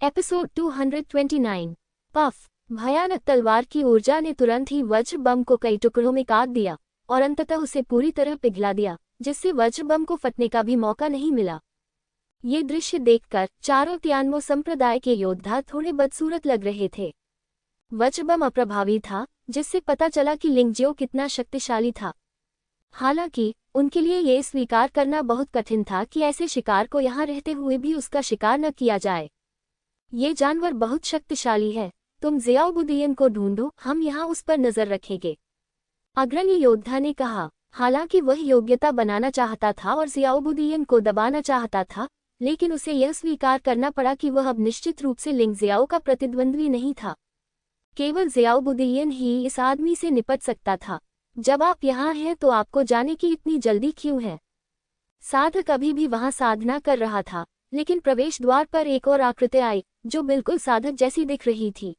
Episode 229। Puff. भयानक तलवार की ऊर्जा ने तुरंत ही वज्र बम को कई टुकड़ों में काट दिया और अंततः उसे पूरी तरह पिघला दिया, जिससे वज्र बम को फटने का भी मौका नहीं मिला। ये दृश्य देखकर चारों तियानमो संप्रदाय के योद्धा थोड़े बदसूरत लग रहे थे। वज्र बम अप्रभावी था, जिससे पता चला कि लिंगजियो कितना शक्तिशाली था। हालांकि उनके लिए ये स्वीकार करना बहुत कठिन था कि ऐसे शिकार को यहाँ रहते हुए भी उसका शिकार न किया जाए। ये जानवर बहुत शक्तिशाली है, तुम ज़ियाओबुदियन को ढूंढो, हम यहाँ उस पर नजर रखेंगे, अग्रणी योद्धा ने कहा। हालांकि वह योग्यता बनाना चाहता था और ज़ियाओबुदियन को दबाना चाहता था, लेकिन उसे यह स्वीकार करना पड़ा कि वह अब निश्चित रूप से लिंग ज़ियाओ का प्रतिद्वंद्वी नहीं था। केवल ज़ियाओबुदियन ही इस आदमी से निपट सकता था। जब आप यहाँ हैं तो आपको जाने की इतनी जल्दी क्यों है? साधक अभी भी वहाँ साधना कर रहा था, लेकिन प्रवेश द्वार पर एक और आकृति आई जो बिल्कुल साधक जैसी दिख रही थी।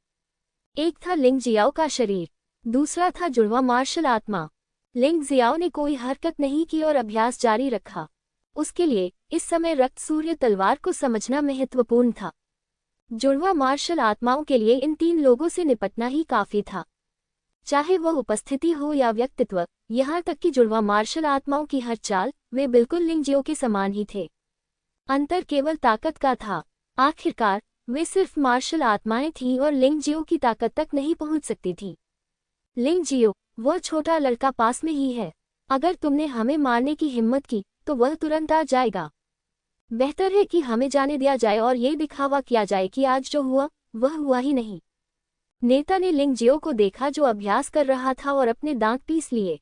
एक था लिंग जियाओ का शरीर, दूसरा था जुड़वा मार्शल आत्मा। लिंग जियाओ ने कोई हरकत नहीं की और अभ्यास जारी रखा। उसके लिए इस समय रक्त सूर्य तलवार को समझना महत्वपूर्ण था। जुड़वा मार्शल आत्माओं के लिए इन तीन लोगों से निपटना ही काफी था, चाहे वह उपस्थिति हो या व्यक्तित्व, यहाँ तक कि जुड़वा मार्शल आत्माओं की हर चाल, वे बिल्कुल लिंगजियो के समान ही थे। अंतर केवल ताकत का था। आखिरकार वे सिर्फ मार्शल आत्माएं थीं और लिंगजियो की ताकत तक नहीं पहुंच सकती थी। लिंगजियो, वह छोटा लड़का पास में ही है। अगर तुमने हमें मारने की हिम्मत की तो वह तुरंत आ जाएगा। बेहतर है कि हमें जाने दिया जाए और ये दिखावा किया जाए कि आज जो हुआ वह हुआ ही नहीं। नेता ने लिंगजियो को देखा जो अभ्यास कर रहा था और अपने दांत पीस लिए।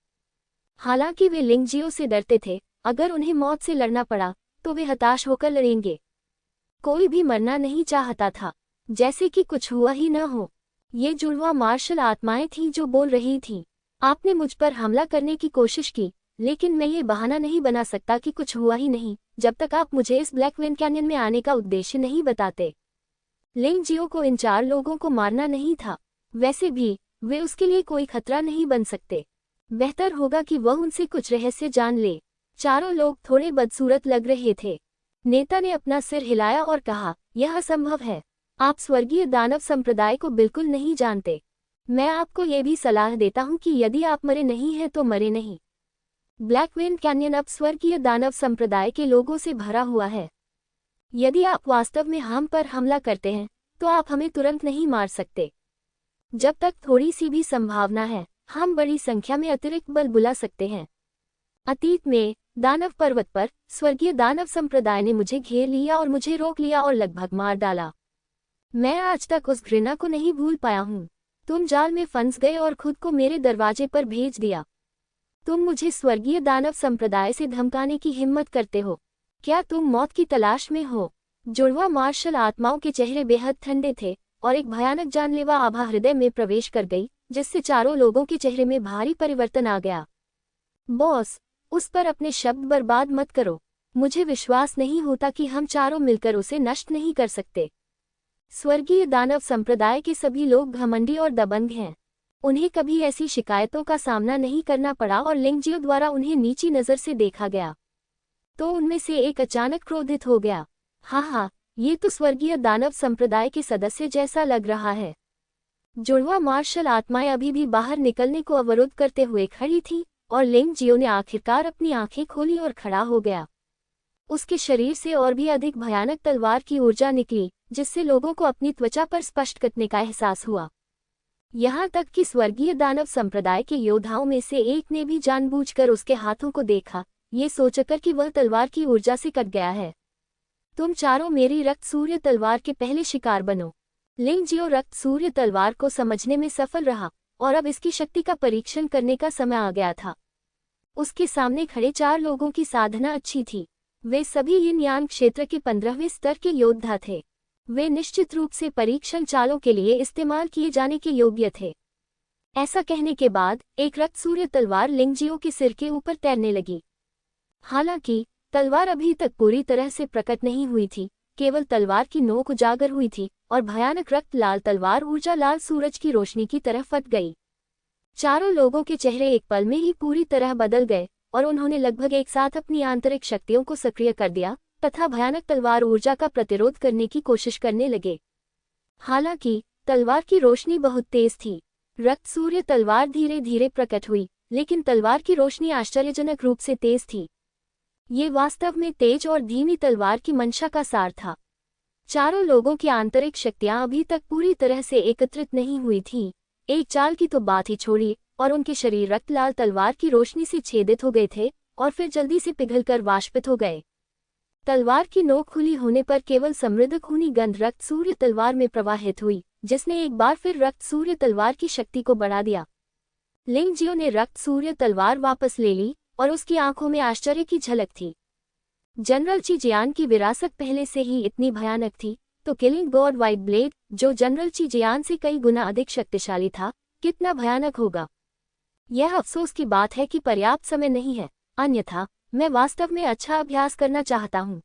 हालांकि वे लिंगजियो से डरते थे, अगर उन्हें मौत से लड़ना पड़ा तो वे हताश होकर लड़ेंगे। कोई भी मरना नहीं चाहता था, जैसे कि कुछ हुआ ही न हो। ये जुड़वा मार्शल आत्माएं थीं जो बोल रही थीं। आपने मुझ पर हमला करने की कोशिश की, लेकिन मैं ये बहाना नहीं बना सकता कि कुछ हुआ ही नहीं जब तक आप मुझे इस ब्लैक विंड कैनियन में आने का उद्देश्य नहीं बताते। लिंगजियो को इन चार लोगों को मारना नहीं था, वैसे भी वे उसके लिए कोई खतरा नहीं बन सकते। बेहतर होगा कि वह उनसे कुछ रहस्य जान ले। चारों लोग थोड़े बदसूरत लग रहे थे। नेता ने अपना सिर हिलाया और कहा, यह असंभव है। आप स्वर्गीय दानव संप्रदाय को बिल्कुल नहीं जानते। मैं आपको ये भी सलाह देता हूँ कि यदि आप मरे नहीं हैं तो मरे नहीं। ब्लैक विंड कैनियन अब स्वर्गीय दानव संप्रदाय के लोगों से भरा हुआ है। यदि आप वास्तव में हम पर हमला करते हैं तो आप हमें तुरंत नहीं मार सकते। जब तक थोड़ी सी भी संभावना है, हम बड़ी संख्या में अतिरिक्त बल बुला सकते हैं। अतीत में दानव पर्वत पर स्वर्गीय दानव संप्रदाय ने मुझे घेर लिया और मुझे रोक लिया और लगभग मार डाला। मैं आज तक उस घृणा को नहीं भूल पाया हूँ। तुम जाल में फंस गए और खुद को मेरे दरवाजे पर भेज दिया। तुम मुझे स्वर्गीय दानव संप्रदाय से धमकाने की हिम्मत करते हो। क्या तुम मौत की तलाश में हो? जुड़वा मार्शल आत्माओं के चेहरे बेहद ठंडे थे और एक भयानक जानलेवा आभा हृदय में प्रवेश कर गई, जिससे चारों लोगों के चेहरे में भारी परिवर्तन आ गया। बॉस, उस पर अपने शब्द बर्बाद मत करो। मुझे विश्वास नहीं होता कि हम चारों मिलकर उसे नष्ट नहीं कर सकते। स्वर्गीय दानव संप्रदाय के सभी लोग घमंडी और दबंग हैं। उन्हें कभी ऐसी शिकायतों का सामना नहीं करना पड़ा और लिंगजियो द्वारा उन्हें नीची नज़र से देखा गया तो उनमें से एक अचानक क्रोधित हो गया। हाँ, ये तो स्वर्गीय दानव संप्रदाय के सदस्य जैसा लग रहा है। जुड़वा मार्शल आत्माएं अभी भी बाहर निकलने को अवरुद्ध करते हुए खड़ी थीं और लिंगजियो ने आखिरकार अपनी आंखें खोली और खड़ा हो गया। उसके शरीर से और भी अधिक भयानक तलवार की ऊर्जा निकली, जिससे लोगों को अपनी त्वचा पर स्पष्ट कटने का एहसास हुआ। यहाँ तक कि स्वर्गीय दानव संप्रदाय के योद्धाओं में से एक ने भी जानबूझकर उसके हाथों को देखा, ये सोचकर कि वह तलवार की ऊर्जा से कट गया है। तुम चारों मेरी रक्त सूर्य तलवार के पहले शिकार बनो। लिंगजियो रक्त सूर्य तलवार को समझने में सफल रहा और अब इसकी शक्ति का परीक्षण करने का समय आ गया था। उसके सामने खड़े चार लोगों की साधना अच्छी थी। वे सभी यिन यान क्षेत्र के 15वें स्तर के योद्धा थे। वे निश्चित रूप से परीक्षण चालों के लिए इस्तेमाल किए जाने के योग्य थे। ऐसा कहने के बाद एक रक्त सूर्य तलवार लिंगजियो के सिर के ऊपर तैरने लगी। हालांकि तलवार अभी तक पूरी तरह से प्रकट नहीं हुई थी, केवल तलवार की नोक उजागर हुई थी और भयानक रक्त लाल तलवार ऊर्जा लाल सूरज की रोशनी की तरह फट गई। चारों लोगों के चेहरे एक पल में ही पूरी तरह बदल गए और उन्होंने लगभग एक साथ अपनी आंतरिक शक्तियों को सक्रिय कर दिया तथा भयानक तलवार ऊर्जा का प्रतिरोध करने की कोशिश करने लगे। हालांकि तलवार की रोशनी बहुत तेज थी। रक्त सूर्य तलवार धीरे धीरे प्रकट हुई, लेकिन तलवार की रोशनी आश्चर्यजनक रूप से तेज थी। ये वास्तव में तेज और धीमी तलवार की मंशा का सार था। चारों लोगों की आंतरिक शक्तियां अभी तक पूरी तरह से एकत्रित नहीं हुई थीं। एक चाल की तो बात ही छोड़ी, और उनके शरीर रक्तलाल तलवार की रोशनी से छेदित हो गए थे और फिर जल्दी से पिघलकर वाष्पित हो गए। तलवार की नोक खुली होने पर केवल समृद्ध खूनी गंध रक्त सूर्य तलवार में प्रवाहित हुई, जिसने एक बार फिर रक्त सूर्य तलवार की शक्ति को बढ़ा दिया। लिंग जियो ने रक्त सूर्य तलवार वापस ले ली और उसकी आंखों में आश्चर्य की झलक थी। जनरल ची जियान की विरासत पहले से ही इतनी भयानक थी, तो किलिंग गॉड व्हाइट ब्लेड, जो जनरल ची जियान से कई गुना अधिक शक्तिशाली था, कितना भयानक होगा। यह अफसोस की बात है कि पर्याप्त समय नहीं है, अन्यथा मैं वास्तव में अच्छा अभ्यास करना चाहता हूँ।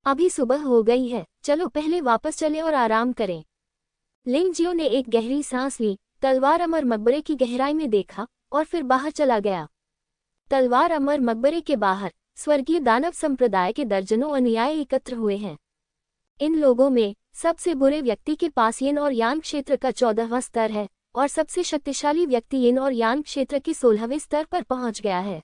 अभी सुबह हो गई है, चलो पहले वापस चले और आराम करें। लिंग जियो ने एक गहरी सांस ली, तलवार अमर मकबरे की गहराई में देखा और फिर बाहर चला गया। तलवार अमर मकबरे के बाहर स्वर्गीय दानव संप्रदाय के दर्जनों अनुयायी एकत्र हुए हैं। इन लोगों में सबसे बुरे व्यक्ति के पास यिन और यान क्षेत्र का 14वां स्तर है और सबसे शक्तिशाली व्यक्ति यिन और यान क्षेत्र के 16वें स्तर पर पहुंच गया है।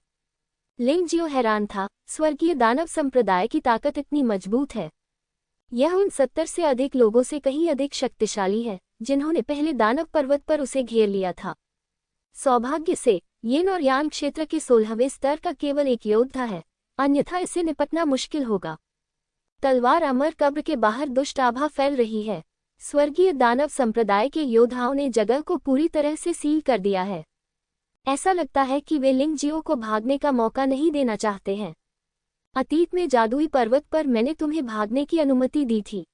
लिंग जियो हैरान था, स्वर्गीय दानव संप्रदाय की ताकत इतनी मजबूत है। यह उन 70 से अधिक लोगों से कहीं अधिक शक्तिशाली है जिन्होंने पहले दानव पर्वत पर उसे घेर लिया था। सौभाग्य से यिन और यान क्षेत्र के 16वें स्तर का केवल एक योद्धा है, अन्यथा इसे निपटना मुश्किल होगा। तलवार अमर कब्र के बाहर दुष्ट आभा फैल रही है। स्वर्गीय दानव संप्रदाय के योद्धाओं ने जगह को पूरी तरह से सील कर दिया है। ऐसा लगता है कि वे लिंग जियो को भागने का मौका नहीं देना चाहते हैं। अतीत में जादुई पर्वत पर मैंने तुम्हें भागने की अनुमति दी थी।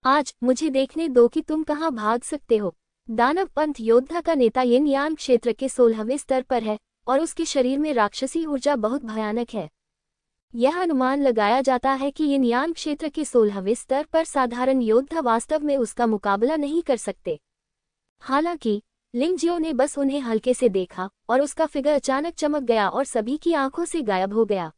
आज मुझे देखने दो कि तुम कहाँ भाग सकते हो। दानव पंथ योद्धा का नेता यिन यान क्षेत्र के 16वें स्तर पर है और उसके शरीर में राक्षसी ऊर्जा बहुत भयानक है। यह अनुमान लगाया जाता है कि यिन यान क्षेत्र के 16वें स्तर पर साधारण योद्धा वास्तव में उसका मुकाबला नहीं कर सकते। हालांकि लिंग जियो ने बस उन्हें हल्के से देखा और उसका फिगर अचानक चमक गया और सभी की आंखों से गायब हो गया।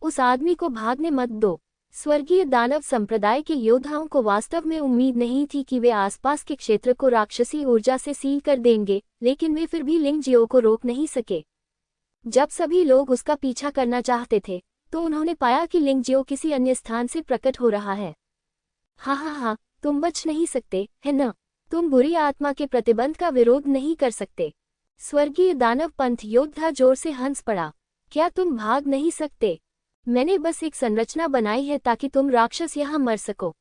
उस आदमी को भागने मत दो। स्वर्गीय दानव संप्रदाय के योद्धाओं को वास्तव में उम्मीद नहीं थी कि वे आसपास के क्षेत्र को राक्षसी ऊर्जा से सील कर देंगे, लेकिन वे फिर भी लिंग जियो को रोक नहीं सके। जब सभी लोग उसका पीछा करना चाहते थे तो उन्होंने पाया कि लिंग जियो किसी अन्य स्थान से प्रकट हो रहा है। हाँ, तुम बच नहीं सकते, है न? तुम बुरी आत्मा के प्रतिबंध का विरोध नहीं कर सकते। स्वर्गीय दानव पंथ योद्धा जोर से हंस पड़ा। क्या तुम भाग नहीं सकते? मैंने बस एक संरचना बनाई है ताकि तुम राक्षस यहाँ मर सको।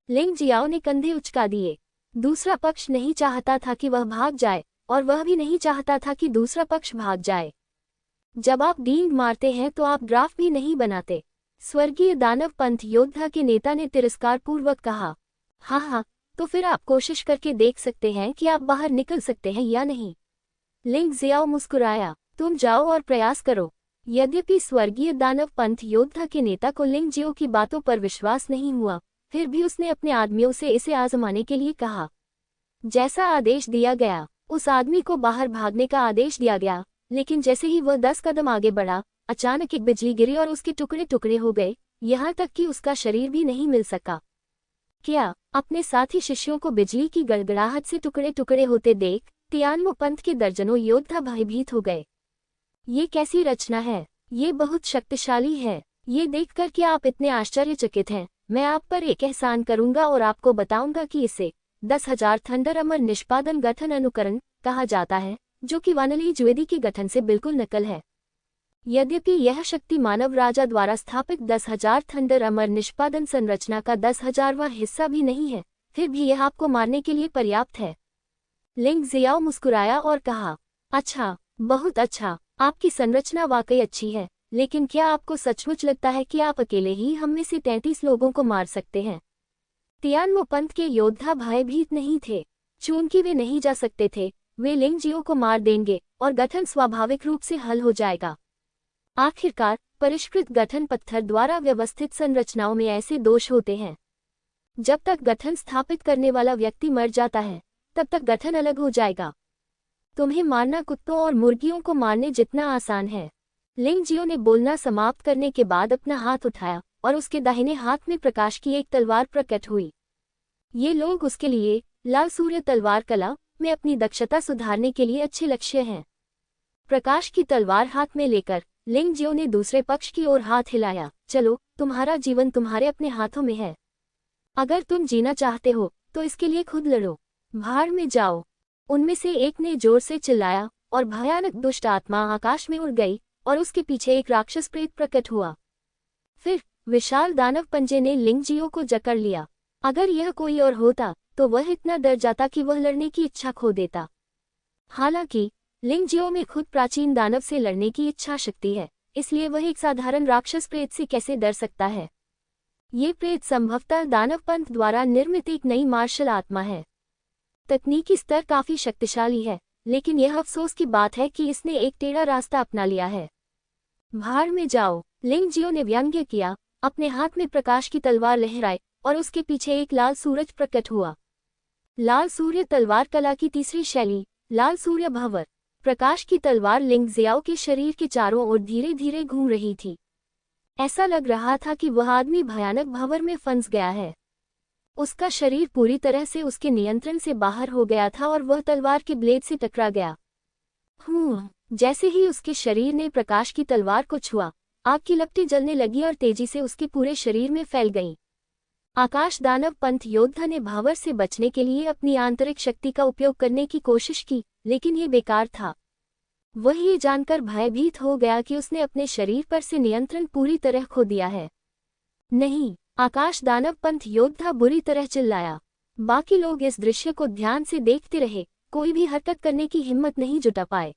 लिंग जियाओ ने कंधे उचका दिए। दूसरा पक्ष नहीं चाहता था कि वह भाग जाए और वह भी नहीं चाहता था कि दूसरा पक्ष भाग जाए। जब आप डींग मारते हैं तो आप ड्राफ्ट भी नहीं बनाते। स्वर्गीय दानव पंथ योद्धा के नेता ने तिरस्कारपूर्वक कहा। हाँ, तो फिर आप कोशिश करके देख सकते हैं कि आप बाहर निकल सकते हैं या नहीं। लिंग जियाओ मुस्कुराया। तुम जाओ और प्रयास करो। यद्यपि स्वर्गीय दानव पंथ योद्धा के नेता को लिंग जियो की बातों पर विश्वास नहीं हुआ, फिर भी उसने अपने आदमियों से इसे आजमाने के लिए कहा। जैसा आदेश दिया गया, उस आदमी को बाहर भागने का आदेश दिया गया, लेकिन जैसे ही वह 10 कदम आगे बढ़ा, अचानक एक बिजली गिरी और उसके टुकड़े टुकड़े हो गए, यहाँ तक कि उसका शरीर भी नहीं मिल सका। क्या अपने साथी शिष्यों को बिजली की गड़गड़ाहट से टुकड़े टुकड़े होते देख तियानमो पंथ के दर्जनों योद्धा भयभीत हो गए। ये कैसी रचना है? ये बहुत शक्तिशाली है। ये देखकर क्या आप इतने आश्चर्यचकित हैं? मैं आप पर एक एहसान करूंगा और आपको बताऊंगा कि इसे 10,000 थंडर अमर निष्पादन गठन अनुकरण कहा जाता है, जो कि वानली ज्वेदी के गठन से बिल्कुल नकल है। यद्यपि यह शक्ति मानव राजा द्वारा स्थापित 10,000 थंडर अमर निष्पादन संरचना का 10,000वां हिस्सा भी नहीं है, फिर भी यह आपको मारने के लिए पर्याप्त है। लिंग जियाओ मुस्कुराया और कहा, अच्छा, बहुत अच्छा, आपकी संरचना वाकई अच्छी है, लेकिन क्या आपको सचमुच लगता है कि आप अकेले ही हम में से 33 लोगों को मार सकते हैं? तियानमो पंथ के योद्धा भयभीत नहीं थे। चूंकि वे नहीं जा सकते थे, वे लिंग जियो को मार देंगे और गठन स्वाभाविक रूप से हल हो जाएगा। आखिरकार परिष्कृत गठन पत्थर द्वारा व्यवस्थित संरचनाओं में ऐसे दोष होते हैं। जब तक गठन स्थापित करने वाला व्यक्ति मर जाता है, तब तक गठन अलग हो जाएगा। तुम्हें मारना कुत्तों और मुर्गियों को मारने जितना आसान है। लिंग जियो ने बोलना समाप्त करने के बाद अपना हाथ उठाया और उसके दाहिने हाथ में प्रकाश की एक तलवार प्रकट हुई। ये लोग उसके लिए लाल सूर्य तलवार कला में अपनी दक्षता सुधारने के लिए अच्छे लक्ष्य हैं। प्रकाश की तलवार हाथ में लेकर लिंग जियो ने दूसरे पक्ष की ओर हाथ हिलाया। चलो, तुम्हारा जीवन तुम्हारे अपने हाथों में है। अगर तुम जीना चाहते हो तो इसके लिए खुद लड़ो। भाड़ में जाओ। उनमें से एक ने जोर से चिल्लाया और भयानक दुष्ट आत्मा आकाश में उड़ गई और उसके पीछे एक राक्षस प्रेत प्रकट हुआ। फिर विशाल दानव पंजे ने लिंग जियो को जकड़ लिया। अगर यह कोई और होता तो वह इतना डर जाता कि वह लड़ने की इच्छा खो देता। हालांकि लिंग जियो में खुद प्राचीन दानव से लड़ने की इच्छा शक्ति है, इसलिए वह एक साधारण राक्षस प्रेत से कैसे डर सकता है। ये प्रेत संभवतः दानव पंथ द्वारा निर्मित एक नई मार्शल आत्मा है। तकनीकी स्तर काफी शक्तिशाली है, लेकिन यह अफसोस की बात है कि इसने एक टेढ़ा रास्ता अपना लिया है। भाड़ में जाओ, लिंग जियो ने व्यंग्य किया। अपने हाथ में प्रकाश की तलवार लहराई और उसके पीछे एक लाल सूरज प्रकट हुआ। लाल सूर्य तलवार कला की तीसरी शैली, लाल सूर्य भंवर। प्रकाश की तलवार लिंग जियाओ के शरीर के चारों ओर धीरे धीरे घूम रही थी। ऐसा लग रहा था कि वह आदमी भयानक भंवर में फंस गया है। उसका शरीर पूरी तरह से उसके नियंत्रण से बाहर हो गया था और वह तलवार के ब्लेड से टकरा गया। जैसे ही उसके शरीर ने प्रकाश की तलवार को छुआ, आग की लपटें जलने लगी और तेजी से उसके पूरे शरीर में फैल गईं। आकाश दानव पंथ योद्धा ने भावर से बचने के लिए अपनी आंतरिक शक्ति का उपयोग करने की कोशिश की, लेकिन ये बेकार था। वह ये जानकर भयभीत हो गया कि उसने अपने शरीर पर से नियंत्रण पूरी तरह खो दिया है। नहीं, आकाश दानव पंथ योद्धा बुरी तरह चिल्लाया। बाकी लोग इस दृश्य को ध्यान से देखते रहे, कोई भी हरकत करने की हिम्मत नहीं जुटा पाए।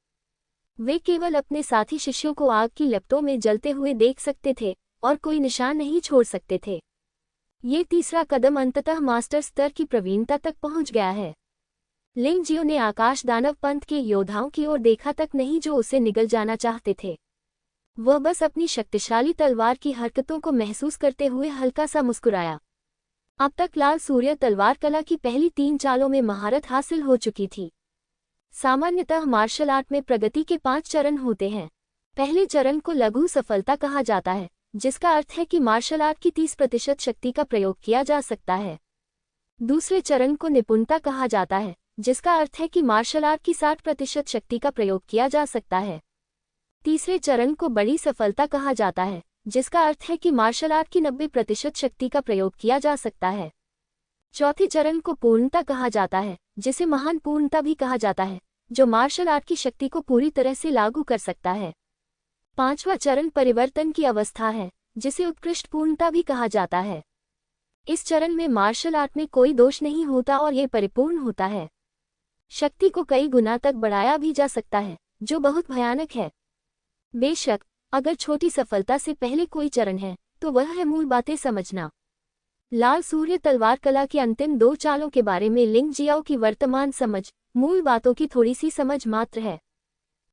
वे केवल अपने साथी शिष्यों को आग की लपटों में जलते हुए देख सकते थे और कोई निशान नहीं छोड़ सकते थे। ये तीसरा कदम अंततः मास्टर स्तर की प्रवीणता तक पहुंच गया है। लिंग जियो ने आकाश दानव पंथ के योद्धाओं की ओर देखा तक नहीं जो उसे निगल जाना चाहते थे। वह बस अपनी शक्तिशाली तलवार की हरकतों को महसूस करते हुए हल्का सा मुस्कुराया। अब तक लाल सूर्य तलवार कला की पहली 3 चालों में महारत हासिल हो चुकी थी। सामान्यतः मार्शल आर्ट में प्रगति के 5 चरण होते हैं। पहले चरण को लघु सफलता कहा जाता है, जिसका अर्थ है कि मार्शल आर्ट की 30% शक्ति का प्रयोग किया जा सकता है। दूसरे चरण को निपुणता कहा जाता है, जिसका अर्थ है कि मार्शल आर्ट की 60% शक्ति का प्रयोग किया जा सकता है। तीसरे चरण को बड़ी सफलता कहा जाता है, जिसका अर्थ है कि मार्शल आर्ट की 90% शक्ति का प्रयोग किया जा सकता है। चौथे चरण को पूर्णता कहा जाता है, जिसे महान पूर्णता भी कहा जाता है, जो मार्शल आर्ट की शक्ति को पूरी तरह से लागू कर सकता है। पांचवा चरण परिवर्तन की अवस्था है, जिसे उत्कृष्ट पूर्णता भी कहा जाता है। इस चरण में मार्शल आर्ट में कोई दोष नहीं होता और ये परिपूर्ण होता है। शक्ति को कई गुना तक बढ़ाया भी जा सकता है, जो बहुत भयानक है। बेशक, अगर छोटी सफलता से पहले कोई चरण है, तो वह है मूल बातें समझना। लाल सूर्य तलवार कला की अंतिम 2 चालों के बारे में लिंग जियाओ की वर्तमान समझ मूल बातों की थोड़ी सी समझ मात्र है।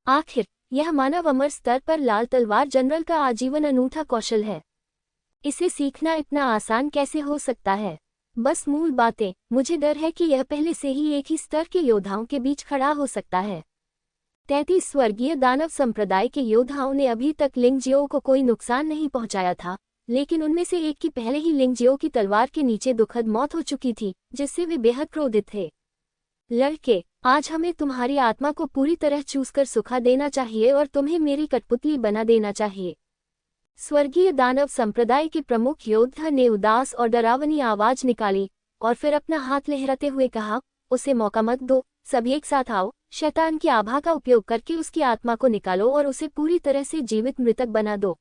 आखिर यह मानव अमर स्तर पर लाल तलवार जनरल का आजीवन अनूठा कौशल है। इसे सीखना इतना आसान कैसे हो सकता है? बस मूल बातें। मुझे डर है कि यह पहले से ही एक ही स्तर के योद्धाओं के बीच खड़ा हो सकता है। 33 स्वर्गीय दानव संप्रदाय के योद्धाओं ने अभी तक लिंग जियो को कोई नुकसान नहीं पहुंचाया था, लेकिन उनमें से एक की पहले ही लिंग जियो की तलवार के नीचे दुखद मौत हो चुकी थी, जिससे वे बेहद क्रोधित थे। लड़के, आज हमें तुम्हारी आत्मा को पूरी तरह चूसकर सुखा देना चाहिए और तुम्हें मेरी कठपुतली बना देना चाहिए। स्वर्गीय दानव संप्रदाय के प्रमुख योद्धा ने उदास और डरावनी आवाज निकाली और फिर अपना हाथ लहराते हुए कहा, उसे मौका मत दो, सब एक साथ आओ, शैतान की आभा का उपयोग करके उसकी आत्मा को निकालो और उसे पूरी तरह से जीवित मृतक बना दो।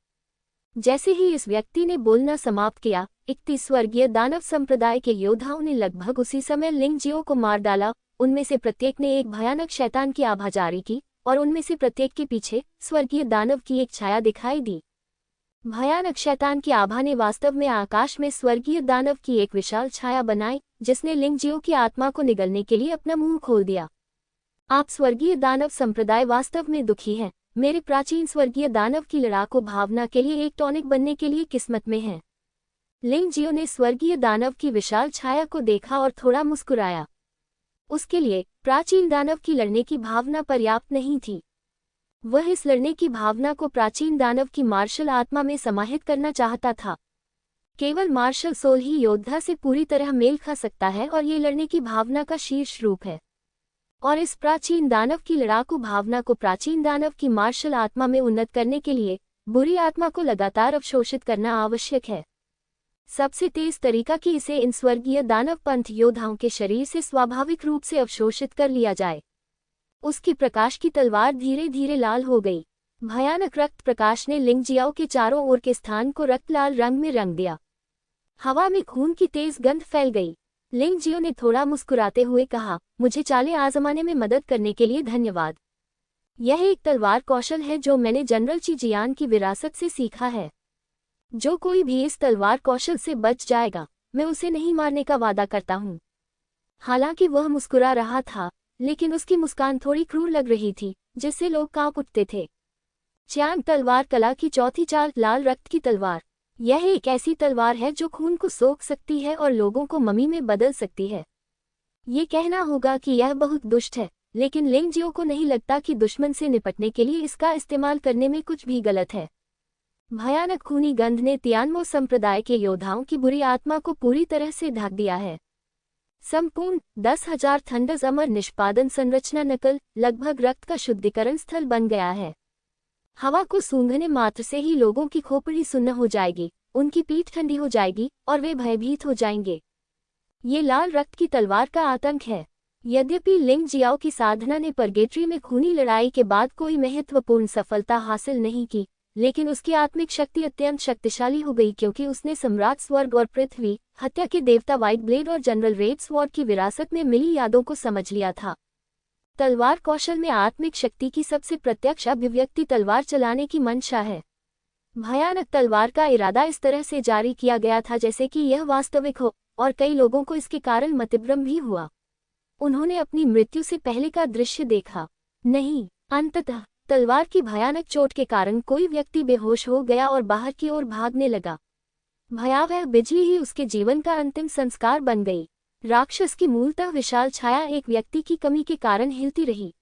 जैसे ही इस व्यक्ति ने बोलना समाप्त किया, 31 स्वर्गीय दानव संप्रदाय के योद्धाओं ने लगभग उसी समय लिंग जियो को मार डाला। उनमें से प्रत्येक ने एक भयानक शैतान की आभा जारी की और उनमें से प्रत्येक के पीछे स्वर्गीय दानव की एक छाया दिखाई दी। भयानक शैतान की आभा ने वास्तव में आकाश में स्वर्गीय दानव की एक विशाल छाया बनाई, जिसने लिंग जियो की आत्मा को निगलने के लिए अपना मुंह खोल दिया। आप स्वर्गीय दानव संप्रदाय वास्तव में दुखी हैं। मेरे प्राचीन स्वर्गीय दानव की लड़ाकू भावना के लिए एक टॉनिक बनने के लिए किस्मत में हैं। लिंग जियो ने स्वर्गीय दानव की विशाल छाया को देखा और थोड़ा मुस्कुराया। उसके लिए प्राचीन दानव की लड़ने की भावना पर्याप्त नहीं थी। वह इस लड़ने की भावना को प्राचीन दानव की मार्शल आत्मा में समाहित करना चाहता था। केवल मार्शल सोल ही योद्धा से पूरी तरह मेल खा सकता है और ये लड़ने की भावना का शीर्ष रूप है। और इस प्राचीन दानव की लड़ाकू भावना को प्राचीन दानव की मार्शल आत्मा में उन्नत करने के लिए बुरी आत्मा को लगातार अवशोषित करना आवश्यक है। सबसे तेज तरीका कि इसे इन स्वर्गीय दानव पंथ योद्धाओं के शरीर से स्वाभाविक रूप से अवशोषित कर लिया जाए। उसकी प्रकाश की तलवार धीरे धीरे लाल हो गई। भयानक रक्त प्रकाश ने लिंग जियाओ के चारों ओर के स्थान को रक्त लाल रंग में रंग दिया। हवा में खून की तेज गंध फैल गई। लिंग जियो ने थोड़ा मुस्कुराते हुए कहा, मुझे चालें आजमाने में मदद करने के लिए धन्यवाद। यह एक तलवार कौशल है जो मैंने जनरल ची जियान की विरासत से सीखा है। जो कोई भी इस तलवार कौशल से बच जाएगा, मैं उसे नहीं मारने का वादा करता हूँ। हालांकि वह मुस्कुरा रहा था, लेकिन उसकी मुस्कान थोड़ी क्रूर लग रही थी, जिससे लोग कांप उठते थे। च्यान तलवार कला की चौथी चाल, लाल रक्त की तलवार। यह एक ऐसी तलवार है जो खून को सोख सकती है और लोगों को ममी में बदल सकती है। ये कहना होगा कि यह बहुत दुष्ट है, लेकिन लिंग जियो को नहीं लगता कि दुश्मन से निपटने के लिए इसका इस्तेमाल करने में कुछ भी गलत है। भयानक खूनी गंध ने तियानमो संप्रदाय के योद्धाओं की बुरी आत्मा को पूरी तरह से ढक दिया है। संपूर्ण 10,000 थंडर्स अमर निष्पादन संरचना नकल लगभग रक्त का शुद्धिकरण स्थल बन गया है। हवा को सूंघने मात्र से ही लोगों की खोपड़ी सुन्न हो जाएगी, उनकी पीठ ठंडी हो जाएगी और वे भयभीत हो जाएंगे। ये लाल रक्त की तलवार का आतंक है। यद्यपि लिंग जियाओ की साधना ने परगेट्री में खूनी लड़ाई के बाद कोई महत्वपूर्ण सफलता हासिल नहीं की, लेकिन उसकी आत्मिक शक्ति अत्यंत शक्तिशाली हो गई क्योंकि उसने सम्राट स्वर्ग और पृथ्वी, हत्या के देवता व्हाइट ब्लेड और जनरल रेड स्वॉर्ड की विरासत में मिली यादों को समझ लिया था। तलवार कौशल में आत्मिक शक्ति की सबसे प्रत्यक्ष अभिव्यक्ति तलवार चलाने की मंशा है। भयानक तलवार का इरादा इस तरह से जारी किया गया था जैसे कि यह वास्तविक हो, और कई लोगों को इसके कारण मतिभ्रम भी हुआ। उन्होंने अपनी मृत्यु से पहले का दृश्य देखा। नहीं, अंततः तलवार की भयानक चोट के कारण कोई व्यक्ति बेहोश हो गया और बाहर की ओर भागने लगा। भयावह बिजली ही उसके जीवन का अंतिम संस्कार बन गई। राक्षस की मूलतः विशाल छाया एक व्यक्ति की कमी के कारण हिलती रही।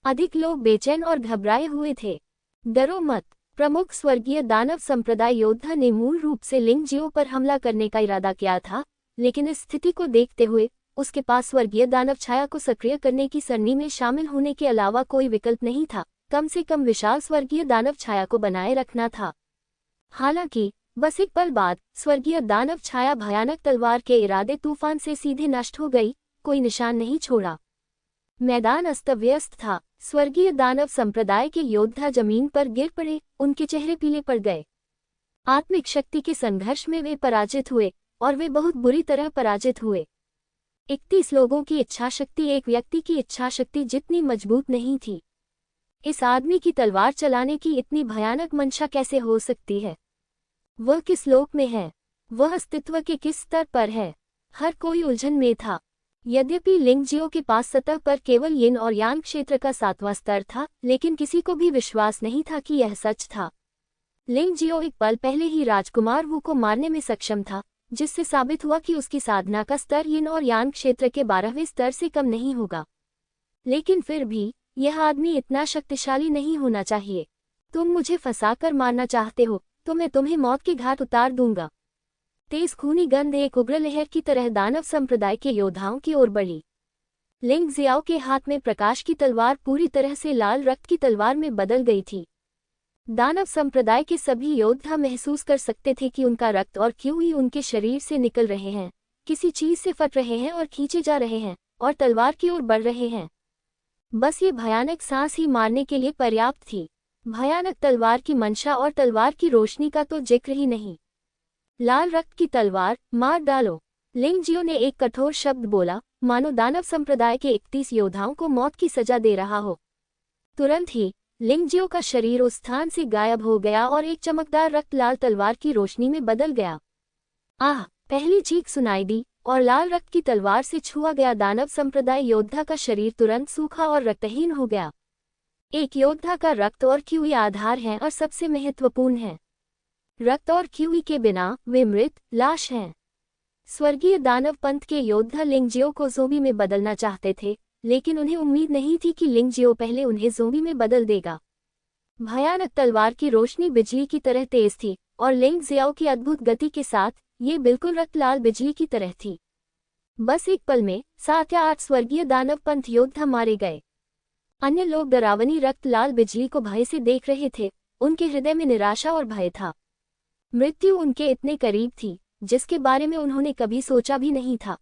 अधिक लोग बेचैन और घबराए हुए थे। डरो मत। प्रमुख स्वर्गीय दानव संप्रदाय योद्धा ने मूल रूप से लिंग जियो पर हमला करने का इरादा किया था, लेकिन इस स्थिति को देखते हुए उसके पास स्वर्गीय दानव छाया को सक्रिय करने की सरनी में शामिल होने के अलावा कोई विकल्प नहीं था। कम से कम विशाल स्वर्गीय दानव छाया को बनाए रखना था। हालांकि बस एक पल बाद स्वर्गीय दानव छाया भयानक तलवार के इरादे तूफान से सीधे नष्ट हो गई, कोई निशान नहीं छोड़ा। मैदान अस्त व्यस्त था। स्वर्गीय दानव संप्रदाय के योद्धा जमीन पर गिर पड़े, उनके चेहरे पीले पड़ गए। आत्मिक शक्ति के संघर्ष में वे पराजित हुए, और वे बहुत बुरी तरह पराजित हुए। 31 लोगों की इच्छाशक्ति एक व्यक्ति की इच्छाशक्ति जितनी मजबूत नहीं थी। इस आदमी की तलवार चलाने की इतनी भयानक मंशा कैसे हो सकती है? वह किस लोक में है? वह अस्तित्व के किस स्तर पर है? हर कोई उलझन में था। यद्यपि लिंग जियो के पास सतह पर केवल यिन और यांग क्षेत्र का 7वां स्तर था, लेकिन किसी को भी विश्वास नहीं था कि यह सच था। लिंग जियो एक पल पहले ही राजकुमार वू को मारने में सक्षम था, जिससे साबित हुआ कि उसकी साधना का स्तर यिन और यांग क्षेत्र के 12वें स्तर से कम नहीं होगा। लेकिन फिर भी यह आदमी इतना शक्तिशाली नहीं होना चाहिए। तुम मुझे फंसाकर मारना चाहते हो, तो मैं तुम्हें मौत के घाट उतार दूंगा। तेज खूनी गंध एक उग्र लहर की तरह दानव संप्रदाय के योद्धाओं की ओर बढ़ी। लिंग जियाओ के हाथ में प्रकाश की तलवार पूरी तरह से लाल रक्त की तलवार में बदल गई थी। दानव संप्रदाय के सभी योद्धा महसूस कर सकते थे कि उनका रक्त और क्यूई उनके शरीर से निकल रहे हैं, किसी चीज से फट रहे हैं और खींचे जा रहे हैं, और तलवार की ओर बढ़ रहे हैं। बस ये भयानक सांस ही मारने के लिए पर्याप्त थी। भयानक तलवार की मंशा और तलवार की रोशनी का तो जिक्र ही नहीं। लाल रक्त की तलवार, मार डालो। लिंग जियो ने एक कठोर शब्द बोला, मानो दानव संप्रदाय के 31 योद्धाओं को मौत की सजा दे रहा हो। तुरंत ही लिंग जियो का शरीर उस स्थान से गायब हो गया और एक चमकदार रक्त लाल तलवार की रोशनी में बदल गया। आह! पहली चीख सुनाई दी, और लाल रक्त की तलवार से छुआ गया दानव संप्रदाय योद्धा का शरीर तुरंत सूखा और रक्तहीन हो गया। एक योद्धा का रक्त और क्यूई आधार हैं और सबसे महत्वपूर्ण है। रक्त और क्यूई के बिना वे मृत लाश हैं। स्वर्गीय दानव पंथ के योद्धा लिंग जियो को ज़ोंबी में बदलना चाहते थे, लेकिन उन्हें उम्मीद नहीं थी कि लिंग जियो पहले उन्हें ज़ोंबी में बदल देगा। भयानक तलवार की रोशनी बिजली की तरह तेज थी, और लिंग जियाओ की अद्भुत गति के साथ ये बिल्कुल रक्त लाल बिजली की तरह थी। बस एक पल में 7 या 8 स्वर्गीय दानव पंथ योद्धा मारे गए। अन्य लोग डरावनी रक्त लाल बिजली को भय से देख रहे थे। उनके हृदय में निराशा और भय था। मृत्यु उनके इतने करीब थी जिसके बारे में उन्होंने कभी सोचा भी नहीं था।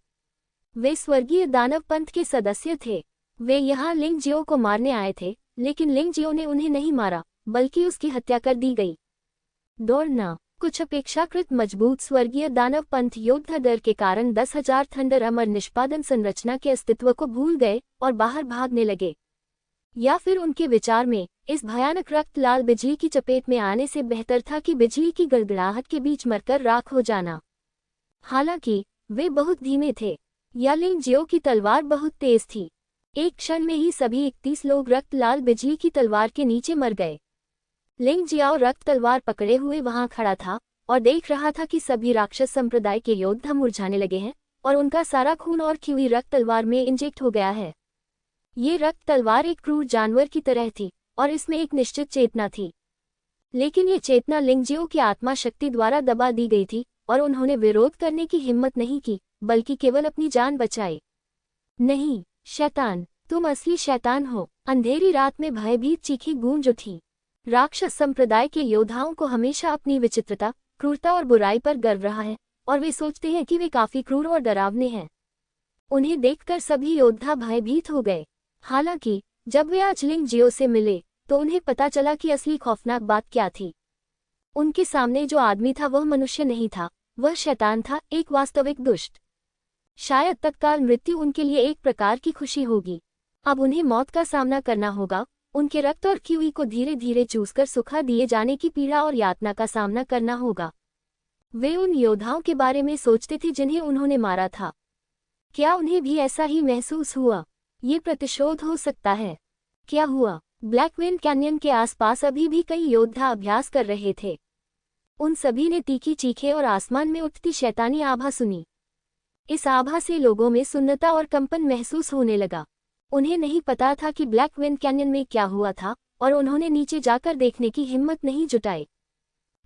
वे स्वर्गीय दानव पंथ के सदस्य थे। वे यहाँ लिंग जियो को मारने आए थे, लेकिन लिंग जियो ने उन्हें नहीं मारा, बल्कि उसकी हत्या कर दी गई। दौड़ना। कुछ अपेक्षाकृत मजबूत स्वर्गीय दानव पंथ योद्धा डर के कारण 10,000 थंडर अमर निष्पादन संरचना के अस्तित्व को भूल गए और बाहर भागने लगे। या फिर उनके विचार में इस भयानक रक्त लाल बिजली की चपेट में आने से बेहतर था कि बिजली की गड़गड़ाहट के बीच मरकर राख हो जाना। हालांकि वे बहुत धीमे थे, या लिंग जियो की तलवार बहुत तेज थी। एक क्षण में ही सभी 31 लोग रक्त लाल बिजली की तलवार के नीचे मर गए। लिंग जियाओ रक्त तलवार पकड़े हुए वहां खड़ा था और देख रहा था कि सभी राक्षस संप्रदाय के योद्धा मुरझाने लगे हैं और उनका सारा खून और खिली रक्त तलवार में इंजेक्ट हो गया है। ये रक्त तलवार एक क्रूर जानवर की तरह थी और इसमें एक निश्चित चेतना थी, लेकिन ये चेतना लिंग जियो की आत्मा शक्ति द्वारा दबा दी गई थी और उन्होंने विरोध करने की हिम्मत नहीं की, बल्कि केवल अपनी जान बचाई। नहीं, शैतान, तुम असली शैतान हो। अंधेरी रात में भयभीत चीखें गूंज उठी। राक्षस संप्रदाय के योद्धाओं को हमेशा अपनी विचित्रता, क्रूरता और बुराई पर गर्व रहा है और वे सोचते हैं कि वे काफी क्रूर और डरावने हैं। उन्हें देखकर सभी योद्धा भयभीत हो गए। हालांकि जब वे आज लिंग जियो से मिले तो उन्हें पता चला कि असली खौफनाक बात क्या थी। उनके सामने जो आदमी था वह मनुष्य नहीं था, वह शैतान था, एक वास्तविक दुष्ट। शायद तत्काल मृत्यु उनके लिए एक प्रकार की खुशी होगी। अब उन्हें मौत का सामना करना होगा, उनके रक्त और कीवी को धीरे धीरे चूसकर सुखा दिए जाने की पीड़ा और यातना का सामना करना होगा। वे उन योद्धाओं के बारे में सोचते थे जिन्हें उन्होंने मारा था। क्या उन्हें भी ऐसा ही महसूस हुआ? ये प्रतिशोध हो सकता है। क्या हुआ? ब्लैकविंड कैन्यन के आसपास अभी भी कई योद्धा अभ्यास कर रहे थे। उन सभी ने तीखी चीखें और आसमान में उठती शैतानी आभा सुनी। इस आभा से लोगों में सुन्नता और कंपन महसूस होने लगा। उन्हें नहीं पता था कि ब्लैकविंड कैन्यन में क्या हुआ था और उन्होंने नीचे जाकर देखने की हिम्मत नहीं जुटाई।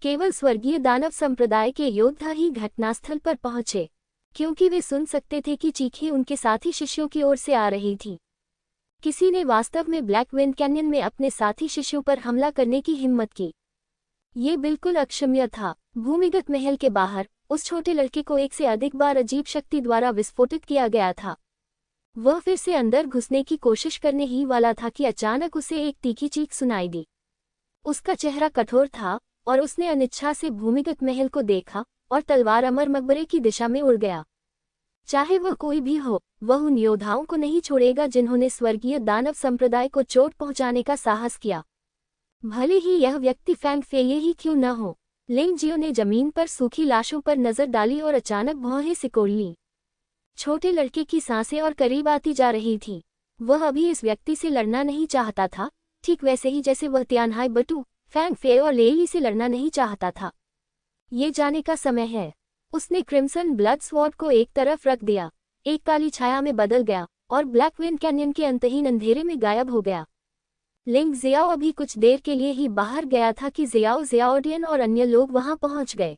केवल स्वर्गीय दानव संप्रदाय के योद्धा ही घटनास्थल पर पहुंचे, क्योंकि वे सुन सकते थे कि चीखें उनके साथी शिष्यों की ओर से आ रही थीं। किसी ने वास्तव में ब्लैकविंड कैन्यन में अपने साथी शिष्यों पर हमला करने की हिम्मत की। ये बिल्कुल अक्षम्य था। भूमिगत महल के बाहर उस छोटे लड़के को एक से अधिक बार अजीब शक्ति द्वारा विस्फोटित किया गया था। वह फिर से अंदर घुसने की कोशिश करने ही वाला था कि अचानक उसे एक तीखी चीख सुनाई दी। उसका चेहरा कठोर था और उसने अनिच्छा से भूमिगत महल को देखा और तलवार अमर मकबरे की दिशा में उड़ गया। चाहे वह कोई भी हो, वह उन योद्धाओं को नहीं छोड़ेगा जिन्होंने स्वर्गीय दानव संप्रदाय को चोट पहुंचाने का साहस किया, भले ही यह व्यक्ति फैंग फेये ही क्यों न हो। लिंग जियो ने जमीन पर सूखी लाशों पर नजर डाली और अचानक भौहें सिकोड़ लीं। छोटे लड़के की सांसें और करीब आती जा रही थीं। वह अभी इस व्यक्ति से लड़ना नहीं चाहता था, ठीक वैसे ही जैसे वह तियानहाई बटू, फैंग फे और लेई से लड़ना नहीं चाहता था। ये जाने का समय है। उसने क्रिम्सन ब्लड स्वॉर्ड को एक तरफ रख दिया, एक काली छाया में बदल गया और ब्लैकविंड कैन्यन के अंतहीन अंधेरे में गायब हो गया। लिंग जियाओ अभी कुछ देर के लिए ही बाहर गया था कि जियाओ जियाओडियन और अन्य लोग वहां पहुंच गए।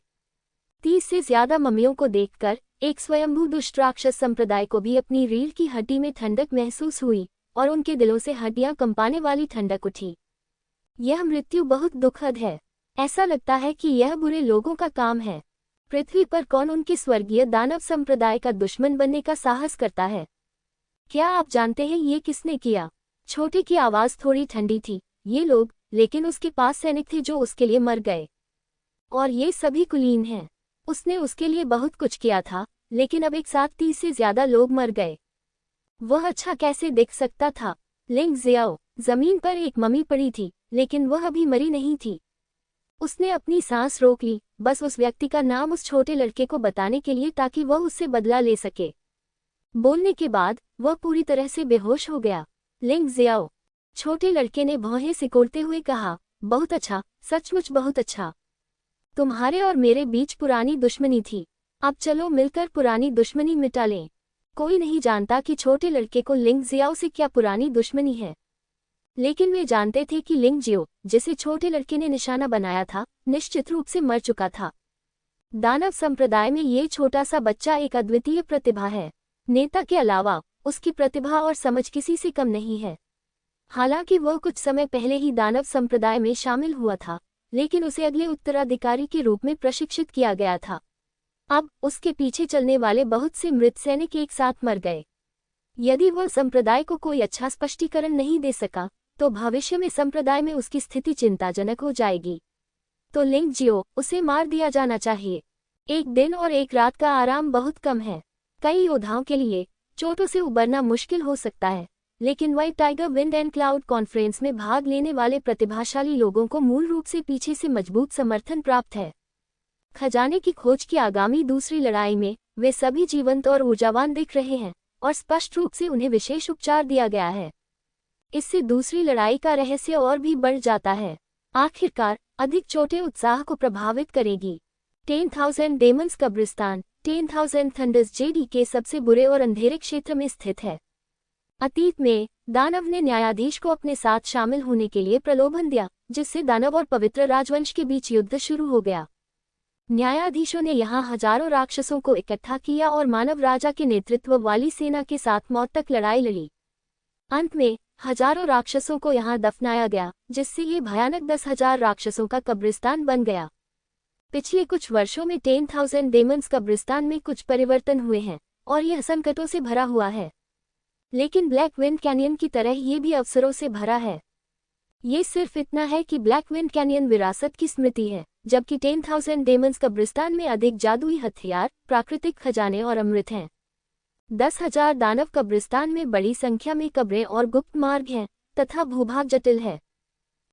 30 से ज्यादा मम्मियों को देखकर एक स्वयंभू दुष्ट राक्षस संप्रदाय को भी अपनी रीढ़ की हड्डी में ठंडक महसूस हुई और उनके दिलों से हड्डियां कंपाने वाली ठंडक उठी। यह मृत्यु बहुत दुखद है। ऐसा लगता है कि यह बुरे लोगों का काम है। पृथ्वी पर कौन उनके स्वर्गीय दानव संप्रदाय का दुश्मन बनने का साहस करता है? क्या आप जानते हैं ये किसने किया? छोटे की आवाज थोड़ी ठंडी थी। ये लोग, लेकिन उसके पास सैनिक थे जो उसके लिए मर गए। और ये सभी कुलीन हैं। उसने उसके लिए बहुत कुछ किया था, लेकिन अब एक साथ 30 से ज्यादा लोग मर गए। वह अच्छा कैसे दिख सकता था? लिंग जियाओ, जमीन पर एक मम्मी पड़ी थी, लेकिन वह अभी मरी नहीं थी। उसने अपनी सांस रोक ली, बस उस व्यक्ति का नाम उस छोटे लड़के को बताने के लिए, ताकि वह उससे बदला ले सके। बोलने के बाद वह पूरी तरह से बेहोश हो गया। लिंग जियाओ, छोटे लड़के ने भौहें सिकोड़ते हुए कहा, बहुत अच्छा, सचमुच बहुत अच्छा। तुम्हारे और मेरे बीच पुरानी दुश्मनी थी, अब चलो मिलकर पुरानी दुश्मनी मिटा लें। कोई नहीं जानता कि छोटे लड़के को लिंग जियाओ से क्या पुरानी दुश्मनी है, लेकिन वे जानते थे कि लिंग जियो, जिसे छोटे लड़के ने निशाना बनाया था, निश्चित रूप से मर चुका था। दानव संप्रदाय में ये छोटा सा बच्चा एक अद्वितीय प्रतिभा है। नेता के अलावा उसकी प्रतिभा और समझ किसी से कम नहीं है। हालांकि वह कुछ समय पहले ही दानव संप्रदाय में शामिल हुआ था, लेकिन उसे अगले उत्तराधिकारी के रूप में प्रशिक्षित किया गया था। अब उसके पीछे चलने वाले बहुत से मृत सैनिक एक साथ मर गए। यदि वह संप्रदाय को कोई अच्छा स्पष्टीकरण नहीं दे सका, तो भविष्य में संप्रदाय में उसकी स्थिति चिंताजनक हो जाएगी। तो लिंग जियो, उसे मार दिया जाना चाहिए। एक दिन और एक रात का आराम बहुत कम है। कई योद्धाओं के लिए चोटों से उबरना मुश्किल हो सकता है, लेकिन white tiger wind and cloud conference में भाग लेने वाले प्रतिभाशाली लोगों को मूल रूप से पीछे से मजबूत समर्थन प्राप्त है। खजाने की खोज की आगामी दूसरी लड़ाई में वे सभी जीवंत और ऊर्जावान दिख रहे हैं, और स्पष्ट रूप से उन्हें विशेष उपचार दिया गया है। इससे दूसरी लड़ाई का रहस्य और भी बढ़ जाता है। आखिरकार अधिक चोटें उत्साह को प्रभावित करेगी। 10,000 डेमन्स कब्रिस्तान 10,000 थंडर्स जेडी के सबसे बुरे और अंधेरे क्षेत्र में स्थित है। अतीत में दानव ने न्यायाधीश को अपने साथ शामिल होने के लिए प्रलोभन दिया, जिससे दानव और पवित्र राजवंश के बीच युद्ध शुरू हो गया। न्यायाधीशों ने यहाँ हजारों राक्षसों को इकट्ठा किया और मानव राजा के नेतृत्व वाली सेना के साथ मौत तक लड़ाई लड़ी। अंत में हजारों राक्षसों को यहाँ दफनाया गया, जिससे ये भयानक 10,000 राक्षसों का कब्रिस्तान बन गया। पिछले कुछ वर्षों में 10,000 डेमन्स कब्रिस्तान में कुछ परिवर्तन हुए हैं, और यह संकटों से भरा हुआ है। लेकिन ब्लैक विंड कैनियन की तरह ये भी अवसरों से भरा है। ये सिर्फ इतना है कि ब्लैक विंड कैनियन विरासत की स्मृति है, जबकि 10,000 डेमन्स कब्रिस्तान में अधिक जादुई हथियार, प्राकृतिक खजाने और अमृत हैं। 10,000 दानव कब्रिस्तान में बड़ी संख्या में कब्रें और गुप्त मार्ग हैं, तथा भूभाग जटिल है।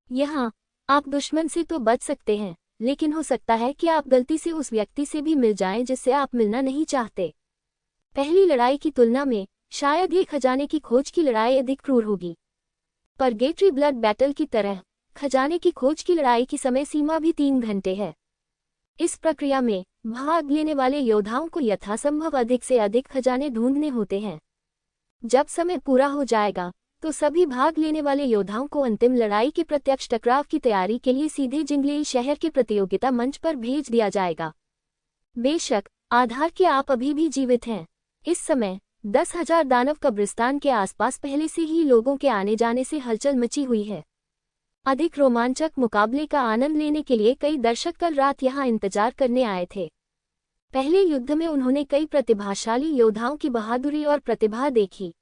यहाँ आप दुश्मन से तो बच सकते हैं, लेकिन हो सकता है कि आप गलती से उस व्यक्ति से भी मिल जाएं जिससे आप मिलना नहीं चाहते। पहली लड़ाई की तुलना में शायद ये खजाने की खोज की लड़ाई अधिक क्रूर होगी। परगेटरी ब्लड बैटल की तरह खजाने की खोज की लड़ाई की समय सीमा भी 3 घंटे है। इस प्रक्रिया में भाग लेने वाले योद्धाओं को यथासंभव अधिक से अधिक खजाने ढूंढने होते हैं। जब समय पूरा हो जाएगा, तो सभी भाग लेने वाले योद्धाओं को अंतिम लड़ाई के प्रत्यक्ष टकराव की तैयारी के लिए सीधे जिंगलेई शहर के प्रतियोगिता मंच पर भेज दिया जाएगा। बेशक आधार के आप अभी भी जीवित हैं। इस समय 10,000 दानव कब्रिस्तान के आसपास पहले से ही लोगों के आने जाने से हलचल मची हुई है। अधिक रोमांचक मुकाबले का आनंद लेने के लिए कई दर्शक कल रात यहां इंतजार करने आए थे। पहले युद्ध में उन्होंने कई प्रतिभाशाली योद्धाओं की बहादुरी और प्रतिभा देखी।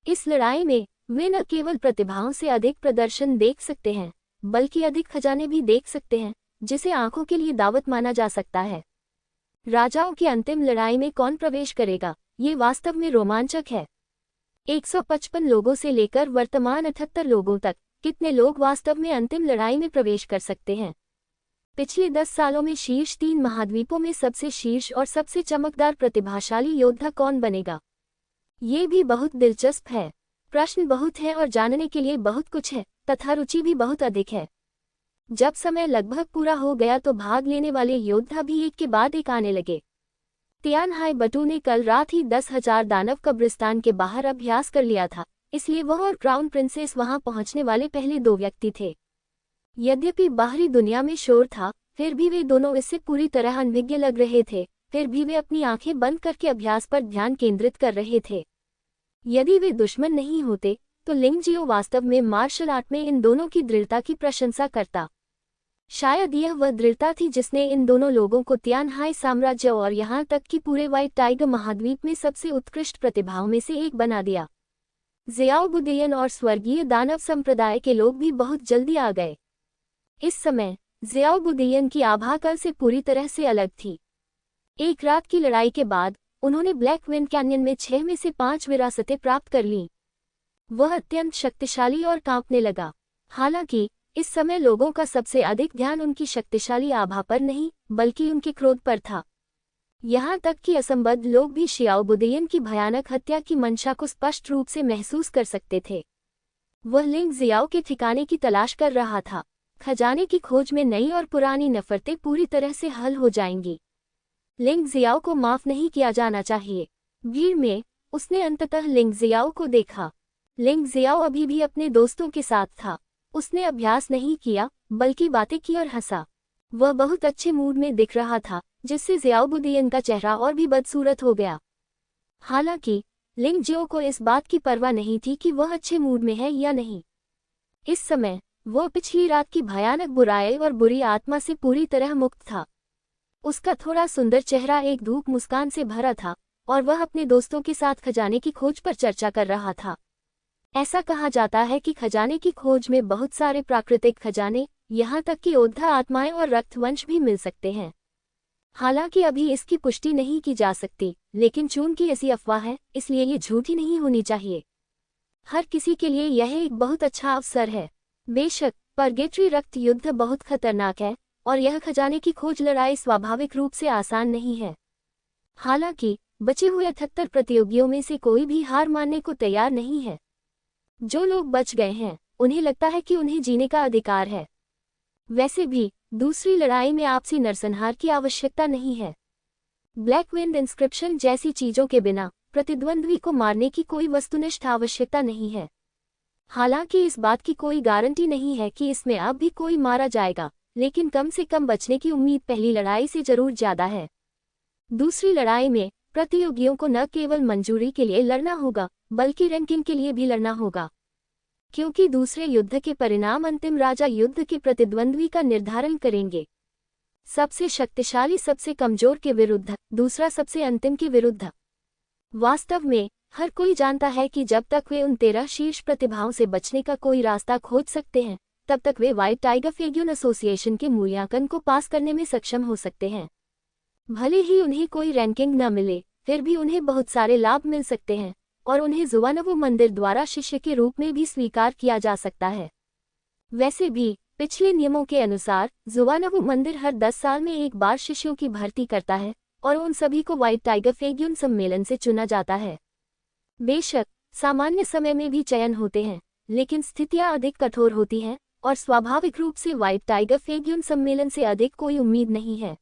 इस लड़ाई में वे न केवल प्रतिभाओं से अधिक प्रदर्शन देख सकते हैं, बल्कि अधिक खजाने भी देख सकते हैं, जिसे आंखों के लिए दावत माना जा सकता है। राजाओं की अंतिम लड़ाई में कौन प्रवेश करेगा, ये वास्तव में रोमांचक है। 155 लोगों से लेकर वर्तमान 78 लोगों तक कितने लोग वास्तव में अंतिम लड़ाई में प्रवेश कर सकते हैं? पिछले 10 सालों में शीर्ष 3 महाद्वीपों में सबसे शीर्ष और सबसे चमकदार प्रतिभाशाली योद्धा कौन बनेगा? ये भी बहुत दिलचस्प है। प्रश्न बहुत हैं और जानने के लिए बहुत कुछ है, तथा रुचि भी बहुत अधिक है। जब समय लगभग पूरा हो गया तो भाग लेने वाले योद्धा भी एक के बाद एक आने लगे। तियान हाई बटू ने कल रात ही 10,000 दानव कब्रिस्तान के बाहर अभ्यास कर लिया था, इसलिए वह और क्राउन प्रिंसेस वहां पहुंचने वाले पहले 2 व्यक्ति थे। यद्यपि बाहरी दुनिया में शोर था, फिर भी वे दोनों इससे पूरी तरह अनभिज्ञ लग रहे थे। फिर भी वे अपनी आंखें बंद करके अभ्यास पर ध्यान केंद्रित कर रहे थे। यदि वे दुश्मन नहीं होते, तो लिंग जियो वास्तव में मार्शल आर्ट में इन दोनों की दृढ़ता की प्रशंसा करता। शायद यह वह दृढ़ता थी जिसने इन दोनों लोगों को तियान हाई साम्राज्य और यहाँ तक कि पूरे व्हाइट टाइगर महाद्वीप में सबसे उत्कृष्ट प्रतिभाओं में से एक बना दिया। ज़ियाओ बुदेयन और स्वर्गीय दानव संप्रदाय के लोग भी बहुत जल्दी आ गए। इस समय ज़ियाओ बुदेयन की आभा कल से पूरी तरह से अलग थी। एक रात की लड़ाई के बाद उन्होंने ब्लैक विंड कैनियन में 6 में से 5 विरासतें प्राप्त कर लीं। वह अत्यंत शक्तिशाली और कांपने लगा। हालांकि इस समय लोगों का सबसे अधिक ध्यान उनकी शक्तिशाली आभा पर नहीं, बल्कि उनके क्रोध पर था। यहाँ तक कि असंबद्ध लोग भी ज़ियाओ बुदेयन की भयानक हत्या की मंशा को स्पष्ट रूप से महसूस कर सकते थे। वह लिंग ज़ियाओ के ठिकाने की तलाश कर रहा था। खजाने की खोज में नई और पुरानी नफरतें पूरी तरह से हल हो जाएंगी। लिंग ज़ियाओ को माफ नहीं किया जाना चाहिए। भीड़ में उसने अंततः लिंग ज़ियाओ को देखा। लिंग ज़ियाओ अभी भी अपने दोस्तों के साथ था। उसने अभ्यास नहीं किया, बल्कि बातें की और हंसा। वह बहुत अच्छे मूड में दिख रहा था, जिससे ज़ियाउद्दीन का चेहरा और भी बदसूरत हो गया। हालांकि लिंग जियो को इस बात की परवाह नहीं थी कि वह अच्छे मूड में है या नहीं। इस समय वो पिछली रात की भयानक बुराई और बुरी आत्मा से पूरी तरह मुक्त था। उसका थोड़ा सुंदर चेहरा एक धूप मुस्कान से भरा था और वह अपने दोस्तों के साथ खजाने की खोज पर चर्चा कर रहा था। ऐसा कहा जाता है कि खजाने की खोज में बहुत सारे प्राकृतिक खजाने, यहाँ तक कि योद्धा आत्माएं और रक्तवंश भी मिल सकते हैं। हालांकि अभी इसकी पुष्टि नहीं की जा सकती, लेकिन चूंकि ऐसी अफवाह है, इसलिए ये झूठी नहीं होनी चाहिए। हर किसी के लिए यह एक बहुत अच्छा अवसर है। बेशक परगेटरी रक्त युद्ध बहुत खतरनाक है और यह खजाने की खोज लड़ाई स्वाभाविक रूप से आसान नहीं है। हालांकि बचे हुए 78 प्रतियोगियों में से कोई भी हार मानने को तैयार नहीं है। जो लोग बच गए हैं, उन्हें लगता है कि उन्हें जीने का अधिकार है। वैसे भी दूसरी लड़ाई में आपसी नरसंहार की आवश्यकता नहीं है। ब्लैक विंड इंस्क्रिप्शन जैसी चीजों के बिना प्रतिद्वंद्वी को मारने की कोई वस्तुनिष्ठ आवश्यकता नहीं है। हालांकि इस बात की कोई गारंटी नहीं है कि इसमें अब भी कोई मारा जाएगा, लेकिन कम से कम बचने की उम्मीद पहली लड़ाई से जरूर ज्यादा है। दूसरी लड़ाई में प्रतियोगियों को न केवल मंजूरी के लिए लड़ना होगा, बल्कि रैंकिंग के लिए भी लड़ना होगा, क्योंकि दूसरे युद्ध के परिणाम अंतिम राजा युद्ध के प्रतिद्वंद्वी का निर्धारण करेंगे। सबसे शक्तिशाली सबसे कमजोर के विरुद्ध, दूसरा सबसे अंतिम के विरुद्ध। वास्तव में हर कोई जानता है कि जब तक वे उन 13 शीर्ष प्रतिभाओं से बचने का कोई रास्ता खोज सकते हैं, तब तक वे व्हाइट टाइगर फेग्यून एसोसिएशन के मूल्यांकन को पास करने में सक्षम हो सकते हैं। भले ही उन्हें कोई रैंकिंग न मिले, फिर भी उन्हें बहुत सारे लाभ मिल सकते हैं और उन्हें ज़ुवानवु मंदिर द्वारा शिष्य के रूप में भी स्वीकार किया जा सकता है। वैसे भी पिछले नियमों के अनुसार ज़ुवानवु मंदिर हर 10 साल में एक बार शिष्यों की भर्ती करता है और उन सभी को व्हाइट टाइगर फेग्यून सम्मेलन से चुना जाता है। बेशक सामान्य समय में भी चयन होते हैं, लेकिन स्थितियां अधिक कठोर होती हैं और स्वाभाविक रूप से व्हाइट टाइगर फेग्यून सम्मेलन से अधिक कोई उम्मीद नहीं है।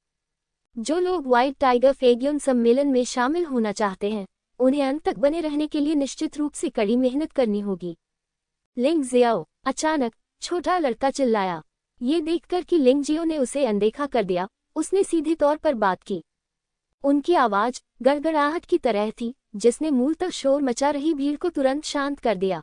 जो लोग व्हाइट टाइगर फेग्यून सम्मेलन में शामिल होना चाहते हैं, उन्हें अंत तक बने रहने के लिए निश्चित रूप से कड़ी मेहनत करनी होगी। लिंग जियाओ, अचानक छोटा लड़का चिल्लाया। ये देखकर कि लिंग जियो ने उसे अनदेखा कर दिया, उसने सीधे तौर पर बात की। उनकी आवाज गड़गड़ाहट की तरह थी, जिसने मूलतः शोर मचा रही भीड़ को तुरंत शांत कर दिया।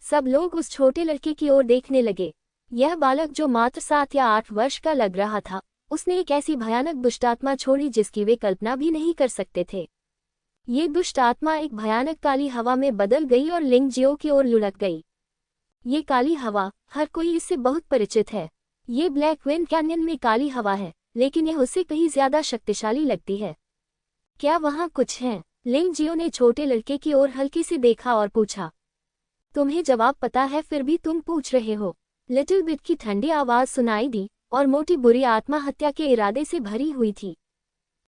सब लोग उस छोटे लड़के की ओर देखने लगे। यह बालक जो मात्र 7 या 8 वर्ष का लग रहा था, उसने एक ऐसी भयानक दुष्टात्मा छोड़ी जिसकी वे कल्पना भी नहीं कर सकते थे। ये दुष्ट आत्मा एक भयानक काली हवा में बदल गई और लिंग जियो की ओर लुढ़क गई। ये काली हवा, हर कोई इससे बहुत परिचित है। ये ब्लैक विंड कैन्यन में काली हवा है, लेकिन यह उससे कहीं ज्यादा शक्तिशाली लगती है। क्या वहाँ कुछ है? लिंग जियो ने छोटे लड़के की ओर हल्के से देखा और पूछा। तुम्हें जवाब पता है, फिर भी तुम पूछ रहे हो? लिटिल बिट की ठंडी आवाज सुनाई दी और मोटी बुरी आत्मा हत्या के इरादे से भरी हुई थी।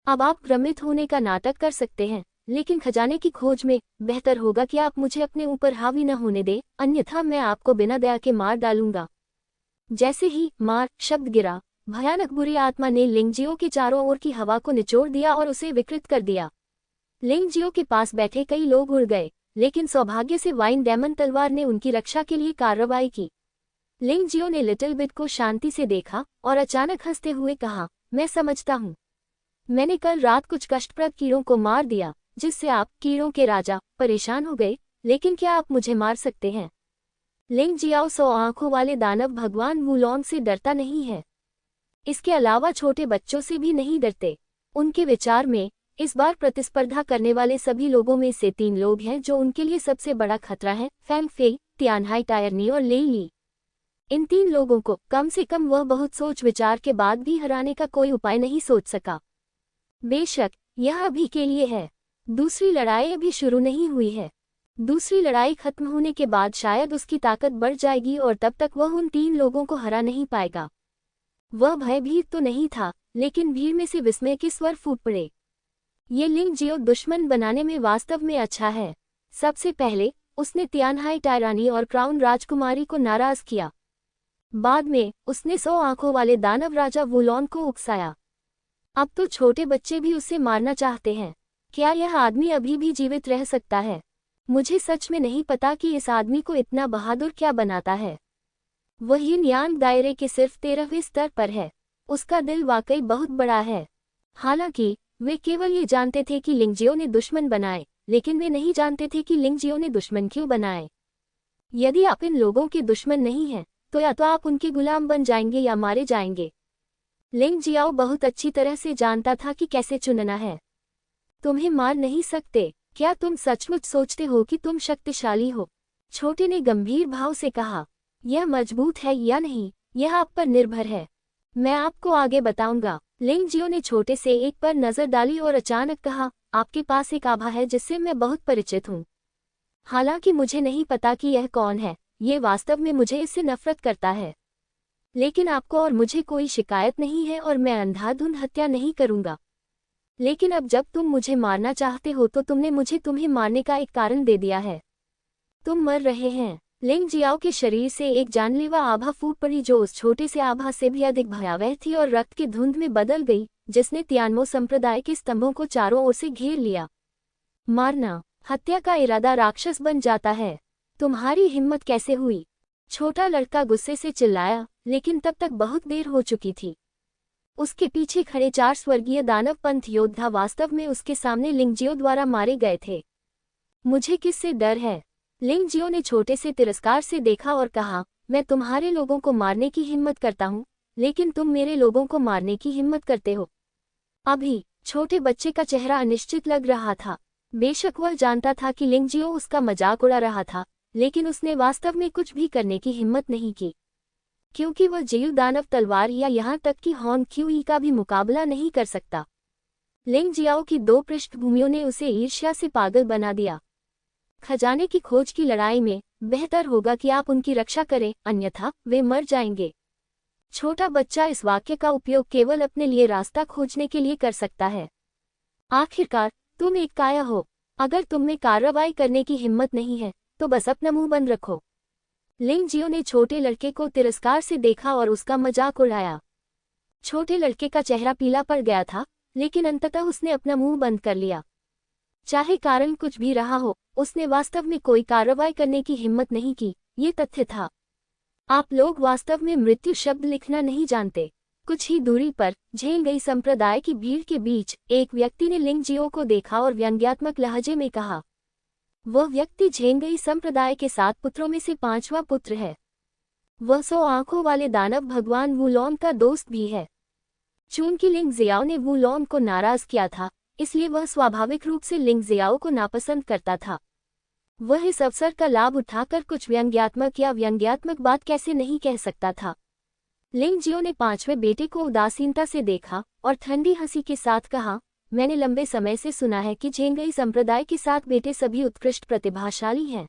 अब आप भ्रमित होने का नाटक कर सकते हैं, लेकिन खजाने की खोज में बेहतर होगा कि आप मुझे अपने ऊपर हावी न होने दें, अन्यथा मैं आपको बिना दया के मार डालूंगा। जैसे ही मार शब्द गिरा, भयानक बुरी आत्मा ने लिंग जियो के चारों ओर की हवा को निचोड़ दिया और उसे विकृत कर दिया। लिंग जियो के पास बैठे कई लोग उड़ गए, लेकिन सौभाग्य से वाइन डेमन तलवार ने उनकी रक्षा के लिए कार्रवाई की। लिंग जियो ने लिटिल बिट को शांति से देखा और अचानक हंसते हुए कहा, मैं समझता हूँ। मैंने कल रात कुछ कष्टप्रद कीड़ों को मार दिया, जिससे आप, कीड़ों के राजा, परेशान हो गए, लेकिन क्या आप मुझे मार सकते हैं? लिंग जियाओ 100 आंखों वाले दानव भगवान वुलोंग से डरता नहीं है। इसके अलावा छोटे बच्चों से भी नहीं डरते। उनके विचार में इस बार प्रतिस्पर्धा करने वाले सभी लोगों में से 3 लोग हैं जो उनके लिए सबसे बड़ा खतरा है, फैंग फेई, तियानहाई टायरनी और लेली। इन 3 लोगों को कम से कम वह बहुत सोच विचार के बाद भी हराने का कोई उपाय नहीं सोच सका। बेशक यह अभी के लिए है, दूसरी लड़ाई अभी शुरू नहीं हुई है। दूसरी लड़ाई खत्म होने के बाद शायद उसकी ताकत बढ़ जाएगी और तब तक वह उन 3 लोगों को हरा नहीं पाएगा। वह भयभीत तो नहीं था, लेकिन भीड़ में से विस्मय के स्वर फूट पड़े। ये लिंग जियो दुश्मन बनाने में वास्तव में अच्छा है। सबसे पहले उसने तियानहाई टायरानी और क्राउन राजकुमारी को नाराज किया। बाद में उसने 100 आंखों वाले दानव राजा वुलोंग को उकसाया। अब तो छोटे बच्चे भी उसे मारना चाहते हैं। क्या यह आदमी अभी भी जीवित रह सकता है? मुझे सच में नहीं पता कि इस आदमी को इतना बहादुर क्या बनाता है। वह यिन यांग दायरे के सिर्फ 13वें स्तर पर है। उसका दिल वाकई बहुत बड़ा है। हालांकि वे केवल ये जानते थे कि लिंगजियो ने दुश्मन बनाए, लेकिन वे नहीं जानते थे कि लिंगजियो ने दुश्मन क्यों बनाए। यदि आप इन लोगों के दुश्मन नहीं हैं, तो या तो आप उनके गुलाम बन जाएंगे या मारे जाएंगे। लिंग जियाओ बहुत अच्छी तरह से जानता था कि कैसे चुनना है। तुम्हें मार नहीं सकते। क्या तुम सचमुच सोचते हो कि तुम शक्तिशाली हो? छोटे ने गंभीर भाव से कहा। यह मजबूत है या नहीं, यह आप पर निर्भर है। मैं आपको आगे बताऊंगा। लिंग जियो ने छोटे से एक पर नजर डाली और अचानक कहा, आपके पास एक आभा है जिससे मैं बहुत परिचित हूँ। हालांकि मुझे नहीं पता कि यह कौन है, ये वास्तव में मुझे इससे नफरत करता है। लेकिन आपको और मुझे कोई शिकायत नहीं है और मैं अंधाधुंध हत्या नहीं करूंगा। लेकिन अब जब तुम मुझे मारना चाहते हो तो तुमने मुझे तुम्हें मारने का एक कारण दे दिया है। तुम मर रहे हैं। लिंग जियाओ के शरीर से एक जानलेवा आभा फूट पड़ी जो उस छोटे से आभा से भी अधिक भयावह थी और रक्त की धुंध में बदल गई, जिसने तियानमो संप्रदाय के स्तंभों को चारों ओर से घेर लिया। मारना, हत्या का इरादा राक्षस बन जाता है। तुम्हारी हिम्मत कैसे हुई? छोटा लड़का गुस्से से चिल्लाया, लेकिन तब तक बहुत देर हो चुकी थी। उसके पीछे खड़े 4 स्वर्गीय दानव पंथ योद्धा वास्तव में उसके सामने लिंगजियो द्वारा मारे गए थे। मुझे किससे डर है? लिंगजियो ने छोटे से तिरस्कार से देखा और कहा, मैं तुम्हारे लोगों को मारने की हिम्मत करता हूँ, लेकिन तुम मेरे लोगों को मारने की हिम्मत करते हो। अभी छोटे बच्चे का चेहरा अनिश्चित लग रहा था। बेशक वह जानता था कि लिंगजियो उसका मजाक उड़ा रहा था, लेकिन उसने वास्तव में कुछ भी करने की हिम्मत नहीं की, क्योंकि वह जीव दानव तलवार या यहाँ तक कि हॉन्ग क्यूई का भी मुकाबला नहीं कर सकता। लिंग जियाओ की 2 पृष्ठभूमियों ने उसे ईर्ष्या से पागल बना दिया। खजाने की खोज की लड़ाई में बेहतर होगा कि आप उनकी रक्षा करें, अन्यथा वे मर जाएंगे। छोटा बच्चा इस वाक्य का उपयोग केवल अपने लिए रास्ता खोजने के लिए कर सकता है। आखिरकार तुम एक काया हो। अगर तुम में कार्रवाई करने की हिम्मत नहीं है तो बस अपना मुंह बंद रखो। लिंग जियो ने छोटे लड़के को तिरस्कार से देखा और उसका मजाक उड़ाया। छोटे लड़के का चेहरा पीला पड़ गया था, लेकिन अंततः उसने अपना मुंह बंद कर लिया। चाहे कारण कुछ भी रहा हो, उसने वास्तव में कोई कार्रवाई करने की हिम्मत नहीं की, ये तथ्य था। आप लोग वास्तव में मृत्यु शब्द लिखना नहीं जानते। कुछ ही दूरी पर झेंगई संप्रदाय की भीड़ के बीच एक व्यक्ति ने लिंग जियो को देखा और व्यंग्यात्मक लहजे में कहा। वह व्यक्ति झेंगई संप्रदाय के 7 पुत्रों में से 5वां पुत्र है। वह 100 आंखों वाले दानव भगवान वुलॉन का दोस्त भी है। चूंकि लिंग जियाओ ने वुलॉन को नाराज किया था, इसलिए वह स्वाभाविक रूप से लिंग जियाओ को नापसंद करता था। वह इस अवसर का लाभ उठाकर कुछ व्यंग्यात्मक बात कैसे नहीं कह सकता था। लिंग जियो ने 5वें बेटे को उदासीनता से देखा और ठंडी हंसी के साथ कहा, मैंने लंबे समय से सुना है कि झेंगई संप्रदाय के 7 बेटे सभी उत्कृष्ट प्रतिभाशाली हैं।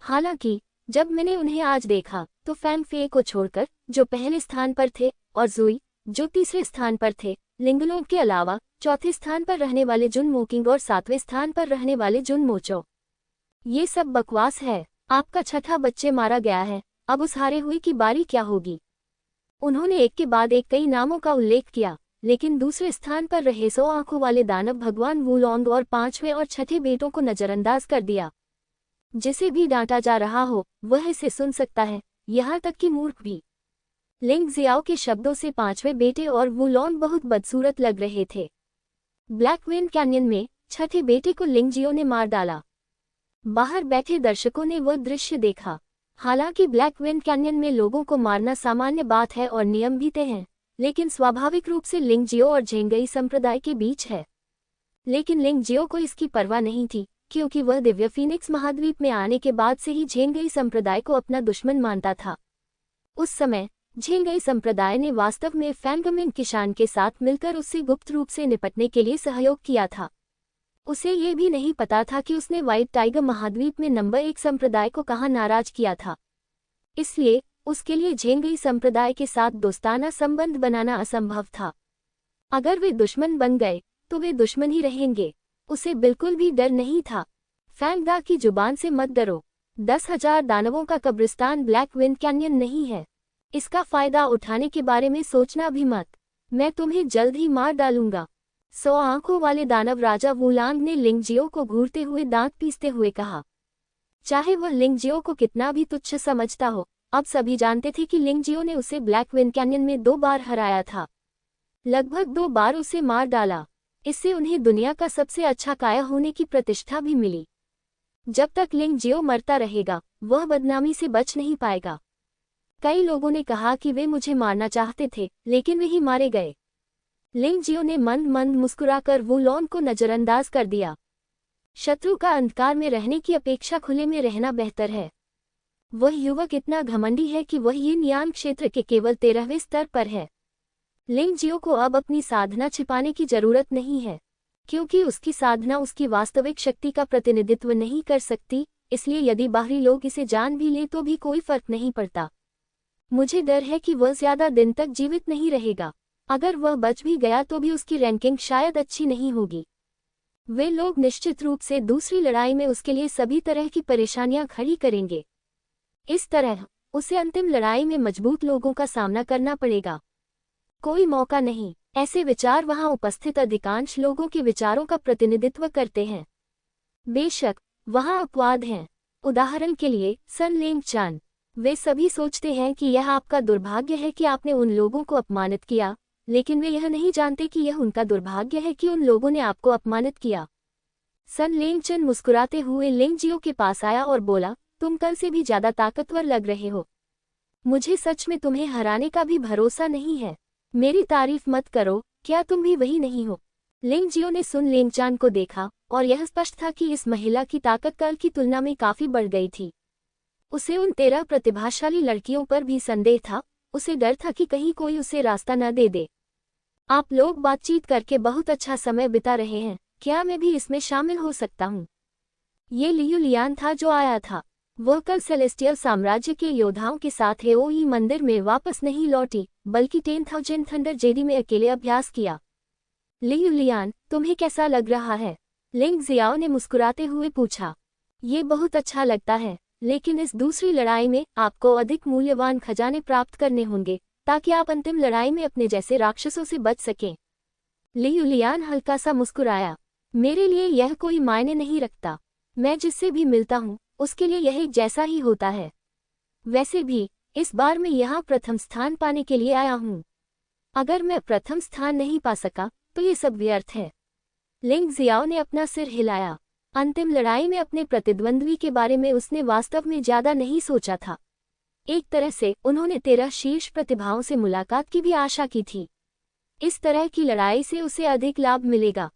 हालांकि जब मैंने उन्हें आज देखा तो फैंग फे को छोड़कर, जो पहले स्थान पर थे, और जुई, जो तीसरे स्थान पर थे, लिंगलोंग के अलावा चौथे स्थान पर रहने वाले जुन मोकिंग और 7वें स्थान पर रहने वाले जुन मोचो, ये सब बकवास है। आपका छठा बच्चे मारा गया है, अब उस हारे हुए की बारी क्या होगी? उन्होंने एक के बाद एक कई नामों का उल्लेख किया, लेकिन दूसरे स्थान पर रहे 100 आंखों वाले दानव भगवान वुलॉन्ग और 5वें और 6ठे बेटों को नजरअंदाज कर दिया। जिसे भी डांटा जा रहा हो वह इसे सुन सकता है, यहाँ तक कि मूर्ख भी। लिंग जियाओ के शब्दों से 5वें बेटे और वुलॉन्ग बहुत बदसूरत लग रहे थे। ब्लैक विंड कैन्यन में 6ठे बेटे को लिंग जियो ने मार डाला। बाहर बैठे दर्शकों ने वह दृश्य देखा। हालांकि ब्लैक विंड कैन्यन में लोगों को मारना सामान्य बात है और नियम भी तय हैं, लेकिन स्वाभाविक रूप से लिंग जियो और झेंगई संप्रदाय के बीच है। लेकिन लिंग जियो को इसकी परवाह नहीं थी, क्योंकि वह दिव्य फीनिक्स महाद्वीप में आने के बाद से ही झेंगई संप्रदाय को अपना दुश्मन मानता था। उस समय झेंगई संप्रदाय ने वास्तव में फैंगमिन किशान के साथ मिलकर उससे गुप्त रूप से निपटने के लिए सहयोग किया था। उसे ये भी नहीं पता था कि उसने व्हाइट टाइगर महाद्वीप में नंबर 1 संप्रदाय को कहाँ नाराज किया था। इसलिए उसके लिए झेंगई संप्रदाय के साथ दोस्ताना संबंध बनाना असंभव था। अगर वे दुश्मन बन गए तो वे दुश्मन ही रहेंगे। उसे बिल्कुल भी डर नहीं था। फैंगदा की जुबान से मत डरो। 10,000 दानवों का कब्रिस्तान ब्लैक विंड कैन्यन नहीं है। इसका फायदा उठाने के बारे में सोचना भी मत। मैं तुम्हें जल्द ही मार डालूंगा। 100 आंखों वाले दानव राजा वुलांग ने लिंग जियो को घूरते हुए दांत पीसते हुए कहा। चाहे वह लिंग जियो को कितना भी तुच्छ समझता हो, अब सभी जानते थे कि लिंग जियो ने उसे ब्लैक विंड कैन्यन में 2 बार हराया था। लगभग 2 बार उसे मार डाला। इससे उन्हें दुनिया का सबसे अच्छा काया होने की प्रतिष्ठा भी मिली। जब तक लिंग जियो मरता रहेगा, वह बदनामी से बच नहीं पाएगा। कई लोगों ने कहा कि वे मुझे मारना चाहते थे, लेकिन वे ही मारे गए। लिंग जियो ने मंद मंद मुस्कुराकर वू लॉन को नजरअंदाज कर दिया। शत्रु का अंधकार में रहने की अपेक्षा खुले में रहना बेहतर है। वह युवक इतना घमंडी है कि वह यिन यान क्षेत्र के केवल 13वें स्तर पर है। लिंग जियो को अब अपनी साधना छिपाने की जरूरत नहीं है, क्योंकि उसकी साधना उसकी वास्तविक शक्ति का प्रतिनिधित्व नहीं कर सकती, इसलिए यदि बाहरी लोग इसे जान भी ले तो भी कोई फर्क नहीं पड़ता। मुझे डर है कि वह ज्यादा दिन तक जीवित नहीं रहेगा। अगर वह बच भी गया तो भी उसकी रैंकिंग शायद अच्छी नहीं होगी। वे लोग निश्चित रूप से दूसरी लड़ाई में उसके लिए सभी तरह की परेशानियां खड़ी करेंगे। इस तरह उसे अंतिम लड़ाई में मजबूत लोगों का सामना करना पड़ेगा। कोई मौका नहीं। ऐसे विचार वहां उपस्थित अधिकांश लोगों के विचारों का प्रतिनिधित्व करते हैं। बेशक वहां अपवाद हैं। उदाहरण के लिए सन लेंग चान। वे सभी सोचते हैं कि यह आपका दुर्भाग्य है कि आपने उन लोगों को अपमानित किया, लेकिन वे यह नहीं जानते कि यह उनका दुर्भाग्य है कि उन लोगों ने आपको अपमानित किया। सन लेंग चन मुस्कुराते हुए लिंग जियो के पास आया और बोला, तुम कल से भी ज्यादा ताकतवर लग रहे हो। मुझे सच में तुम्हें हराने का भी भरोसा नहीं है। मेरी तारीफ मत करो, क्या तुम भी वही नहीं हो? लिंग जियो ने सुन लेंगचान को देखा और यह स्पष्ट था कि इस महिला की ताकत कल की तुलना में काफी बढ़ गई थी। उसे उन 13 प्रतिभाशाली लड़कियों पर भी संदेह था। उसे डर था कि कहीं कोई उसे रास्ता न दे दे। आप लोग बातचीत करके बहुत अच्छा समय बिता रहे हैं, क्या मैं भी इसमें शामिल हो सकता हूँ? ये लियू लियान था जो आया था। वह कल सेलेस्टियल साम्राज्य के योद्धाओं के साथ हेओई मंदिर में वापस नहीं लौटी, बल्कि 10,000 थंडर जेडी में अकेले अभ्यास किया। लियू लियान, तुम्हें कैसा लग रहा है? लिंग जियाओ ने मुस्कुराते हुए पूछा। ये बहुत अच्छा लगता है, लेकिन इस दूसरी लड़ाई में आपको अधिक मूल्यवान खजाने प्राप्त करने होंगे, ताकि आप अंतिम लड़ाई में अपने जैसे राक्षसों से बच सकें। लियू लियान हल्का सा मुस्कुराया। मेरे लिए यह कोई मायने नहीं रखता। मैं जिससे भी मिलता हूँ उसके लिए यह एक जैसा ही होता है। वैसे भी इस बार मैं यहाँ प्रथम स्थान पाने के लिए आया हूँ। अगर मैं प्रथम स्थान नहीं पा सका तो ये सब व्यर्थ है। लिंग जियाओ ने अपना सिर हिलाया। अंतिम लड़ाई में अपने प्रतिद्वंद्वी के बारे में उसने वास्तव में ज्यादा नहीं सोचा था। एक तरह से उन्होंने 13 शीर्ष प्रतिभाओं से मुलाकात की भी आशा की थी। इस तरह की लड़ाई से उसे अधिक लाभ मिलेगा।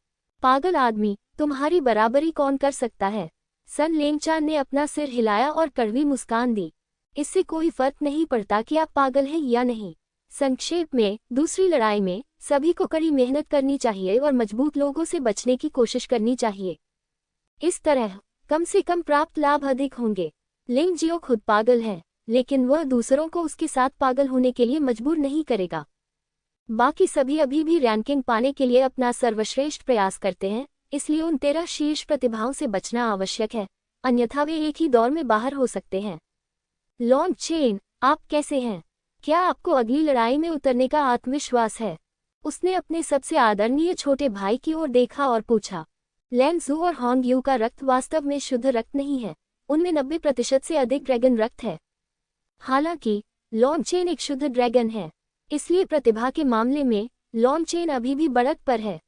पागल आदमी, तुम्हारी बराबरी कौन कर सकता है? सन लेंगचान ने अपना सिर हिलाया और कड़वी मुस्कान दी। इससे कोई फर्क नहीं पड़ता कि आप पागल हैं या नहीं। संक्षेप में, दूसरी लड़ाई में सभी को कड़ी मेहनत करनी चाहिए और मजबूत लोगों से बचने की कोशिश करनी चाहिए। इस तरह कम से कम प्राप्त लाभ अधिक होंगे। लिंग जियो खुद पागल है, लेकिन वह दूसरों को उसके साथ पागल होने के लिए मजबूर नहीं करेगा। बाकी सभी अभी भी रैंकिंग पाने के लिए अपना सर्वश्रेष्ठ प्रयास करते हैं, इसलिए उन 13 शीर्ष प्रतिभाओं से बचना आवश्यक है, अन्यथा वे एक ही दौर में बाहर हो सकते हैं। लॉन्ग चेन, आप कैसे हैं? क्या आपको अगली लड़ाई में उतरने का आत्मविश्वास है? उसने अपने सबसे आदरणीय छोटे भाई की ओर देखा और पूछा। लैन ज़ू और होंग यू का रक्त वास्तव में शुद्ध रक्त नहीं है, उनमें 90% से अधिक ड्रैगन रक्त है। हालांकि लॉन्ग चेन एक शुद्ध ड्रैगन है, इसलिए प्रतिभा के मामले में लॉन्ग चेन अभी भी बढ़त पर है।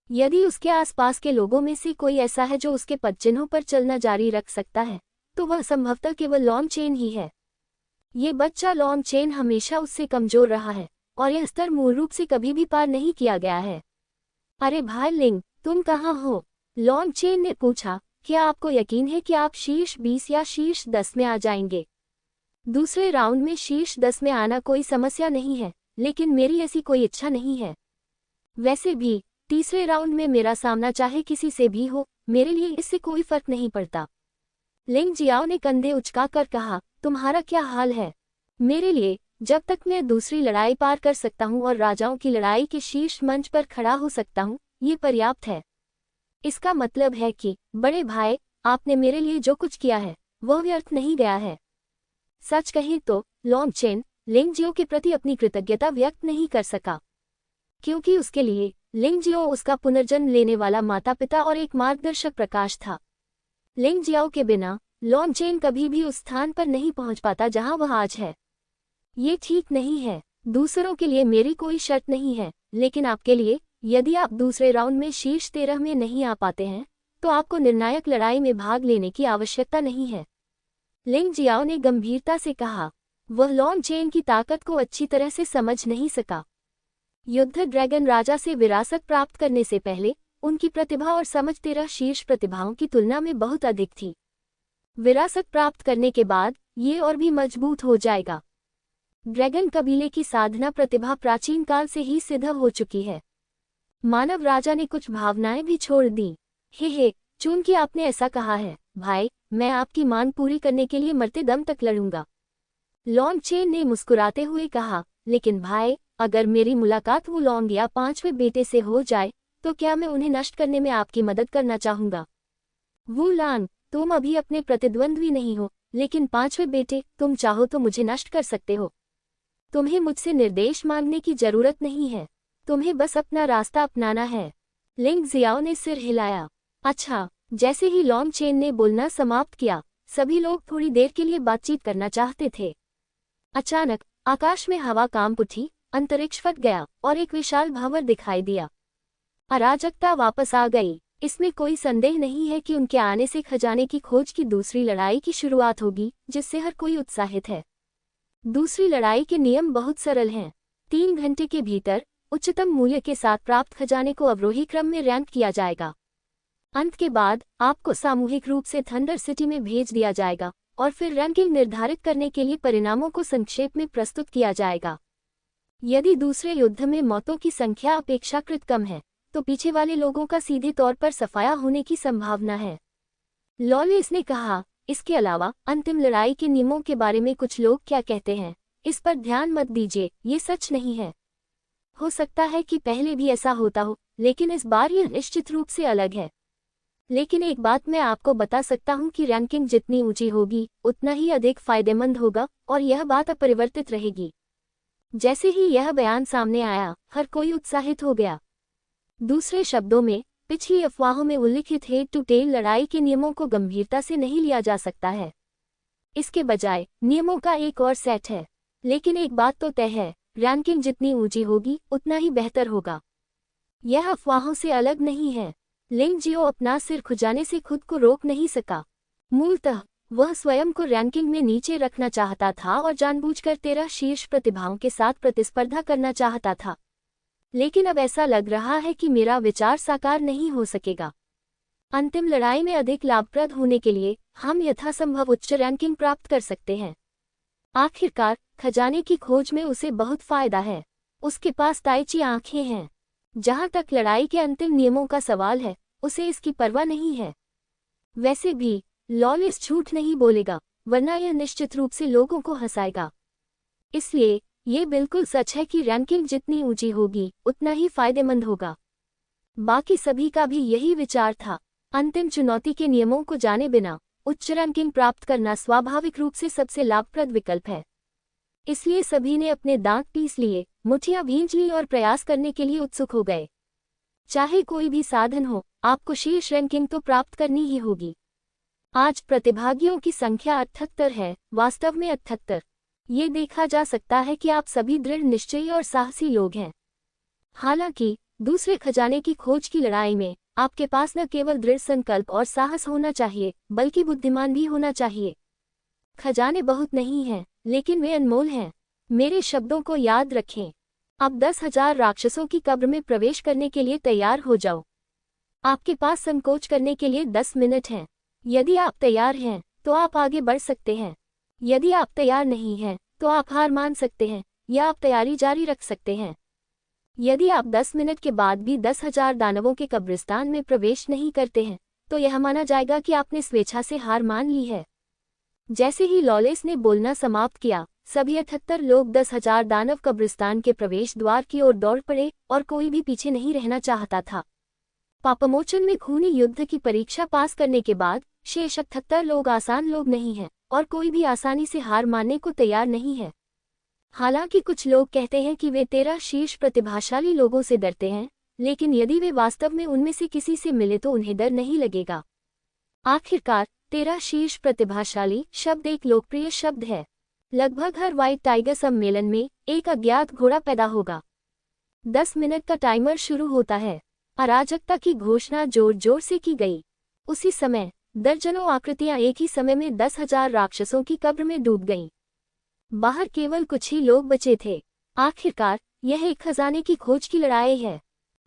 यदि उसके आसपास के लोगों में से कोई ऐसा है जो उसके पदचिन्हों पर चलना जारी रख सकता है, तो वह संभवतः केवल लॉन्ग चेन ही है। ये बच्चा लॉन्ग चेन हमेशा उससे कमजोर रहा है और यह स्तर मूल रूप से कभी भी पार नहीं किया गया है। अरे भाई लिंग, तुम कहाँ हो? लॉन्ग चेन ने पूछा। क्या आपको यकीन है कि आप शीर्ष 20 या शीर्ष 10 में आ जाएंगे? दूसरे राउंड में शीर्ष 10 में आना कोई समस्या नहीं है, लेकिन मेरी ऐसी कोई इच्छा नहीं है। वैसे भी तीसरे राउंड में मेरा सामना चाहे किसी से भी हो, मेरे लिए इससे कोई फर्क नहीं पड़ता। लिंग जियाओ ने कंधे उचकाकर कहा, तुम्हारा क्या हाल है? मेरे लिए जब तक मैं दूसरी लड़ाई पार कर सकता हूँ और राजाओं की लड़ाई के शीर्ष मंच पर खड़ा हो सकता हूँ, ये पर्याप्त है। इसका मतलब है कि बड़े भाई, आपने मेरे लिए जो कुछ किया है वह व्यर्थ नहीं गया है। सच कहें तो लॉन्ग चेन लिंग जियो के प्रति अपनी कृतज्ञता व्यक्त नहीं कर सका, क्योंकि उसके लिए लिंग जियो उसका पुनर्जन्म लेने वाला माता पिता और एक मार्गदर्शक प्रकाश था। लिंग जियाओ के बिना लॉन्ग चेन कभी भी उस स्थान पर नहीं पहुंच पाता जहां वह आज है। ये ठीक नहीं है। दूसरों के लिए मेरी कोई शर्त नहीं है, लेकिन आपके लिए, यदि आप दूसरे राउंड में शीर्ष 13 में नहीं आ पाते हैं, तो आपको निर्णायक लड़ाई में भाग लेने की आवश्यकता नहीं है। लिंग जियाओ ने गंभीरता से कहा। वह लॉन्ग चेन की ताकत को अच्छी तरह से समझ नहीं सका। युद्ध ड्रैगन राजा से विरासत प्राप्त करने से पहले उनकी प्रतिभा और समझ 13 शीर्ष प्रतिभाओं की तुलना में बहुत अधिक थी। विरासत प्राप्त करने के बाद ये और भी मजबूत हो जाएगा। ड्रैगन कबीले की साधना प्रतिभा प्राचीन काल से ही सिद्ध हो चुकी है। मानव राजा ने कुछ भावनाएं भी छोड़ दी। हे, चूंकि आपने ऐसा कहा है, भाई, मैं आपकी मांग पूरी करने के लिए मरते दम तक लड़ूंगा। लॉन्ग चेन ने मुस्कुराते हुए कहा, लेकिन भाई, अगर मेरी मुलाकात वो लॉन्ग या 5वें बेटे से हो जाए, तो क्या मैं उन्हें नष्ट करने में आपकी मदद करना चाहूंगा। वू लांग, तुम अभी अपने प्रतिद्वंद्वी नहीं हो, लेकिन 5वें बेटे, तुम चाहो तो मुझे नष्ट कर सकते हो। तुम्हें मुझसे निर्देश मांगने की जरूरत नहीं है, तुम्हें बस अपना रास्ता अपनाना है। लिंग जियाओ ने सिर हिलाया। अच्छा। जैसे ही लॉन्ग चेन ने बोलना समाप्त किया, सभी लोग थोड़ी देर के लिए बातचीत करना चाहते थे। अचानक आकाश में हवा कांप उठी, अंतरिक्ष फट गया और एक विशाल भंवर दिखाई दिया। अराजकता वापस आ गई। इसमें कोई संदेह नहीं है कि उनके आने से खजाने की खोज की दूसरी लड़ाई की शुरुआत होगी, जिससे हर कोई उत्साहित है। दूसरी लड़ाई के नियम बहुत सरल हैं। 3 घंटे के भीतर उच्चतम मूल्य के साथ प्राप्त खजाने को अवरोही क्रम में रैंक किया जाएगा। अंत के बाद आपको सामूहिक रूप से थंडर सिटी में भेज दिया जाएगा और फिर रैंकिंग निर्धारित करने के लिए परिणामों को संक्षेप में प्रस्तुत किया जाएगा। यदि दूसरे युद्ध में मौतों की संख्या अपेक्षाकृत कम है, तो पीछे वाले लोगों का सीधे तौर पर सफाया होने की संभावना है। लॉलेस ने कहा, इसके अलावा अंतिम लड़ाई के नियमों के बारे में कुछ लोग क्या कहते हैं, इस पर ध्यान मत दीजिए, ये सच नहीं है। हो सकता है कि पहले भी ऐसा होता हो, लेकिन इस बार यह निश्चित रूप से अलग है। लेकिन एक बात मैं आपको बता सकता हूं कि रैंकिंग जितनी ऊंची होगी, उतना ही अधिक फायदेमंद होगा और यह बात अपरिवर्तित रहेगी। जैसे ही यह बयान सामने आया, हर कोई उत्साहित हो गया। दूसरे शब्दों में, पिछली अफवाहों में उल्लिखित हेड टू टेल लड़ाई के नियमों को गंभीरता से नहीं लिया जा सकता है। इसके बजाय नियमों का एक और सेट है। लेकिन एक बात तो तय है, रैंकिंग जितनी ऊंची होगी, उतना ही बेहतर होगा। यह अफवाहों से अलग नहीं है। लिंग जियो अपना सिर खुजाने से खुद को रोक नहीं सका। मूलतः वह स्वयं को रैंकिंग में नीचे रखना चाहता था और जानबूझकर 13 शीर्ष प्रतिभाओं के साथ प्रतिस्पर्धा करना चाहता था। लेकिन अब ऐसा लग रहा है कि मेरा विचार साकार नहीं हो सकेगा। अंतिम लड़ाई में अधिक लाभप्रद होने के लिए हम यथासंभव उच्च रैंकिंग प्राप्त कर सकते हैं। आखिरकार खजाने की खोज में उसे बहुत फायदा है। उसके पास ताइची आंखें हैं। जहां तक लड़ाई के अंतिम नियमों का सवाल है, उसे इसकी परवाह नहीं है। वैसे भी लॉलेस झूठ नहीं बोलेगा, वरना यह निश्चित रूप से लोगों को हंसाएगा। इसलिए ये बिल्कुल सच है कि रैंकिंग जितनी ऊंची होगी, उतना ही फायदेमंद होगा। बाकी सभी का भी यही विचार था। अंतिम चुनौती के नियमों को जाने बिना उच्च रैंकिंग प्राप्त करना स्वाभाविक रूप से सबसे लाभप्रद विकल्प है। इसलिए सभी ने अपने दांत पीस लिए, मुठियां भींच ली और प्रयास करने के लिए उत्सुक हो गए। चाहे कोई भी साधन हो, आपको शीर्ष रैंकिंग तो प्राप्त करनी ही होगी। आज प्रतिभागियों की संख्या 78 है, वास्तव में 78। ये देखा जा सकता है कि आप सभी दृढ़ निश्चयी और साहसी लोग हैं। हालांकि दूसरे खजाने की खोज की लड़ाई में आपके पास न केवल दृढ़ संकल्प और साहस होना चाहिए, बल्कि बुद्धिमान भी होना चाहिए। खजाने बहुत नहीं हैं, लेकिन वे अनमोल हैं। मेरे शब्दों को याद रखें। अब 10,000 राक्षसों की कब्र में प्रवेश करने के लिए तैयार हो जाओ। आपके पास संकोच करने के लिए 10 मिनट हैं। यदि आप तैयार हैं, तो आप आगे बढ़ सकते हैं। यदि आप तैयार नहीं हैं, तो आप हार मान सकते हैं या आप तैयारी जारी रख सकते हैं। यदि आप 10 मिनट के बाद भी 10,000 दानवों के कब्रिस्तान में प्रवेश नहीं करते हैं, तो यह माना जाएगा कि आपने स्वेच्छा से हार मान ली है। जैसे ही लॉलेस ने बोलना समाप्त किया, सभी 78 लोग 10,000 दानव कब्रिस्तान के प्रवेश द्वार की ओर दौड़ पड़े और कोई भी पीछे नहीं रहना चाहता था। पापमोचन में खूनी युद्ध की परीक्षा पास करने के बाद शेष 78 लोग आसान लोग नहीं हैं और कोई भी आसानी से हार मानने को तैयार नहीं है। हालांकि कुछ लोग कहते हैं कि वे 13 शीर्ष प्रतिभाशाली लोगों से डरते हैं, लेकिन यदि वे वास्तव में उनमें से किसी से मिले तो उन्हें डर नहीं लगेगा। आखिरकार 13 शीर्ष प्रतिभाशाली शब्द एक लोकप्रिय शब्द है। लगभग हर व्हाइट टाइगर सम्मेलन में एक अज्ञात घोड़ा पैदा होगा। 10 मिनट का टाइमर शुरू होता है। अराजकता की घोषणा जोर जोर से की गई। उसी समय दर्जनों आकृतियां एक ही समय में 10,000 राक्षसों की कब्र में डूब गईं। बाहर केवल कुछ ही लोग बचे थे। आखिरकार यह एक खजाने की खोज की लड़ाई है।